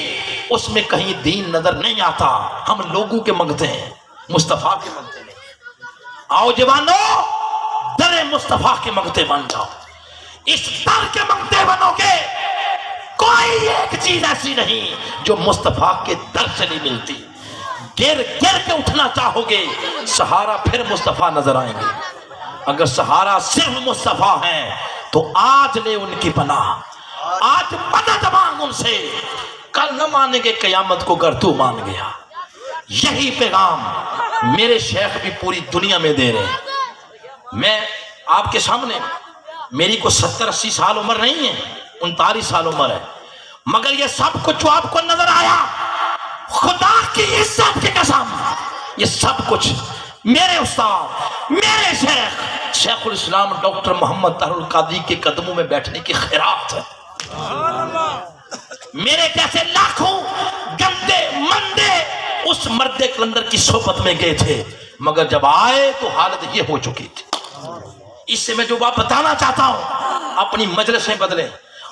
उसमें कहीं दीन नजर नहीं आता। हम लोगों के मंगते हैं, मुस्तफा के मंगते नहीं। आओ जवानों, दरे मुस्तफा के मंगते बन जाओ। इस दर के मंगते बनोगे, कोई एक चीज ऐसी नहीं जो मुस्तफा के दर से नहीं मिलती। गिर गिर के उठना चाहोगे, सहारा फिर मुस्तफ़ा नजर आएंगे। अगर सहारा सिर्फ मुस्तफ़ा है तो आज ले उनकी पनाह, आज मदद मांग उनसे, कल न मानेंगे कयामत को अगर तू मान गया। यही पैगाम मेरे शेख भी पूरी दुनिया में दे रहे हैं। मैं आपके सामने, मेरी को 70-80 साल उम्र नहीं है, 39 साल उम्र है, मगर ये सब कुछ जो आपको नजर आया, खुदा की इज्जत की कसम, ये सब कुछ मेरे उस्ताद, मेरे शेख शेखुल इस्लाम डॉक्टर मोहम्मद तारुल कादरी के कदमों में बैठने की खैरात है। मेरे जैसे लाखों गंदे मंदे उस मर्दे कलंदर की सोबत में गए थे, मगर जब आए तो हालत ये हो चुकी थी। इससे मैं जो बात बताना चाहता हूं, अपनी मजलिसें बदलें,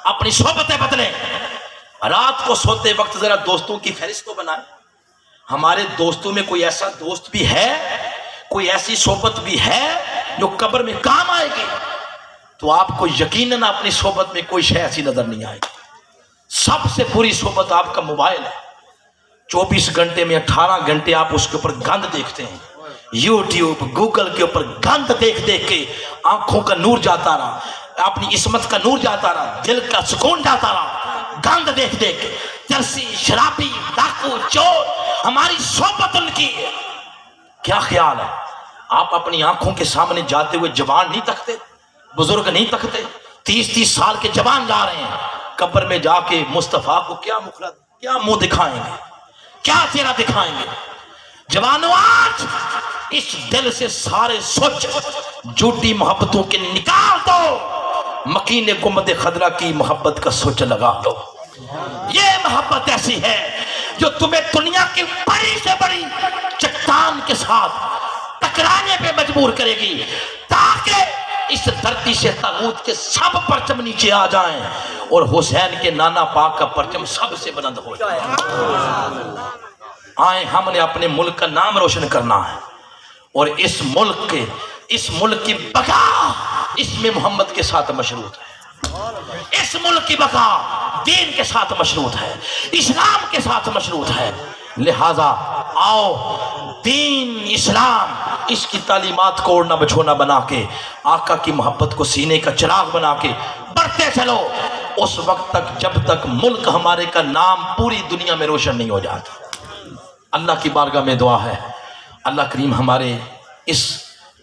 अपनी सोबतें बदलें। रात को सोते वक्त जरा दोस्तों की फहरिस्त तो बनाएं। हमारे दोस्तों में कोई ऐसा दोस्त भी है, कोई ऐसी सोबत भी है जो कब्र में काम आएगी, तो आपको यकीनन अपनी सोबत में कोई शय ऐसी नजर नहीं आएगी। सबसे बुरी सोबत आपका मोबाइल है। 24 घंटे में 18 घंटे आप उसके ऊपर गंद देखते हैं। यूट्यूब गूगल के ऊपर गंद देख देख के आंखों का नूर जाता रहा, अपनी इस्मत का नूर जाता रहा, दिल का सुकून जाता रहा। गंद देख देख के जर्सी, शराबी, डाकू, चोर, हमारी सोबत उनकी है। क्या ख्याल है, आप अपनी आंखों के सामने जाते हुए जवान नहीं तकते, बुजुर्ग नहीं तकते? 30-30 साल के जवान जा रहे हैं, कब्र में जाके मुस्तफा को क्या मुखलत, क्या मुंह दिखाएंगे, क्या चेहरा दिखाएंगे? जवानों, आज इस दिल से सारे सोच झूठी मोहब्बतों के निकाल दो, मकीने गुंबद खदरा की मोहब्बत का सोच लगा लो। ये मोहब्बत ऐसी है जो तुम्हें दुनिया की बड़ी से बड़ी चट्टान के साथ टकराने पे मजबूर करेगी, ताकि इस धरती से तागूत के सब परचम नीचे आ जाएं और हुसैन के नाना पाक का परचम सबसे बुलंद हो जाए। आए, हमने अपने मुल्क का नाम रोशन करना है, और इस मुल्क की बका इसमें मोहम्मद के साथ मशरूत है। इस मुल्क की बका दीन के साथ मशरूत है, इस्लाम के साथ मशरूत है। लिहाजा आओ, दीन इस्लाम इसकी तालीमात को ओढ़ना बिछोना बना के, आका की मोहब्बत को सीने का चिराग बना के बढ़ते चलो, उस वक्त तक जब तक मुल्क हमारे का नाम पूरी दुनिया में रोशन नहीं हो जाता। अल्लाह की बारगाह में दुआ है, अल्लाह करीम हमारे इस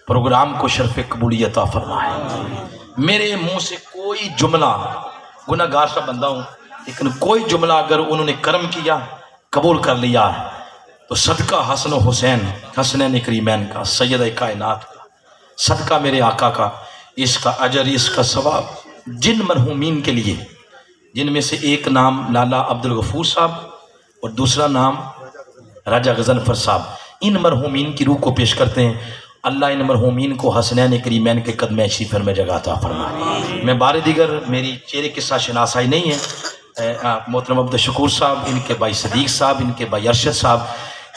प्रोग्राम को शर्फ कबूलियत अता फरमाए। मेरे मुंह से कोई जुमला, गुनाहगार सा बंदा हूँ, लेकिन कोई जुमला अगर उन्होंने कर्म किया, कबूल कर लिया है, तो सदका हसन हुसैन हसनैन करीमैन का, सैयद कायनात का, सदका मेरे आका का, इसका अजर, इसका सवाब जिन मरहूमीन के लिए, जिनमें से एक नाम लाला अब्दुल गफूर साहब और दूसरा नाम राजा गजनफर साहब, इन मरहूमीन की रूह को पेश करते हैं। अल्लाह इन मरहूमीन को हसनैन करीमैन के कदम शीफर में जगह अता फरमाए। मैं बारे दीगर मेरी चेहरे के साथ शनासाई नहीं है। मोहतरम अब्दुल शकूर साहब, इनके भाई सदीक साहब, इनके भाई अरशद साहब,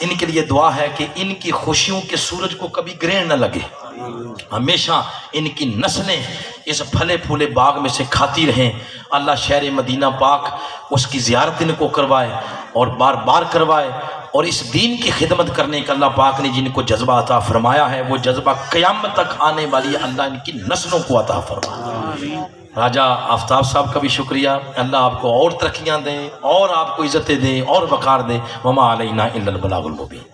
इनके लिए दुआ है कि इनकी खुशियों के सूरज को कभी ग्रहण न लगे, हमेशा इनकी नस्लें इस फले फूले बाग में से खाती रहें। अल्लाह शहर मदीना पाक उसकी ज़ियारत इनको करवाए और बार बार करवाए, और इस दीन की खिदमत करने का अल्लाह पाक ने जिनको जज्बा अता फरमाया है, वो जज्बा क़यामत तक आने वाली अल्लाह इनकी नस्लों को अता फरमाए। राजा आफ्ताब साहब का भी शुक्रिया, अल्लाह आपको और तरक्कियाँ दें और आपको इज़्ज़तें दें और वक़ार दें। वमा अलैना इल्लल बलागुल मुबीन।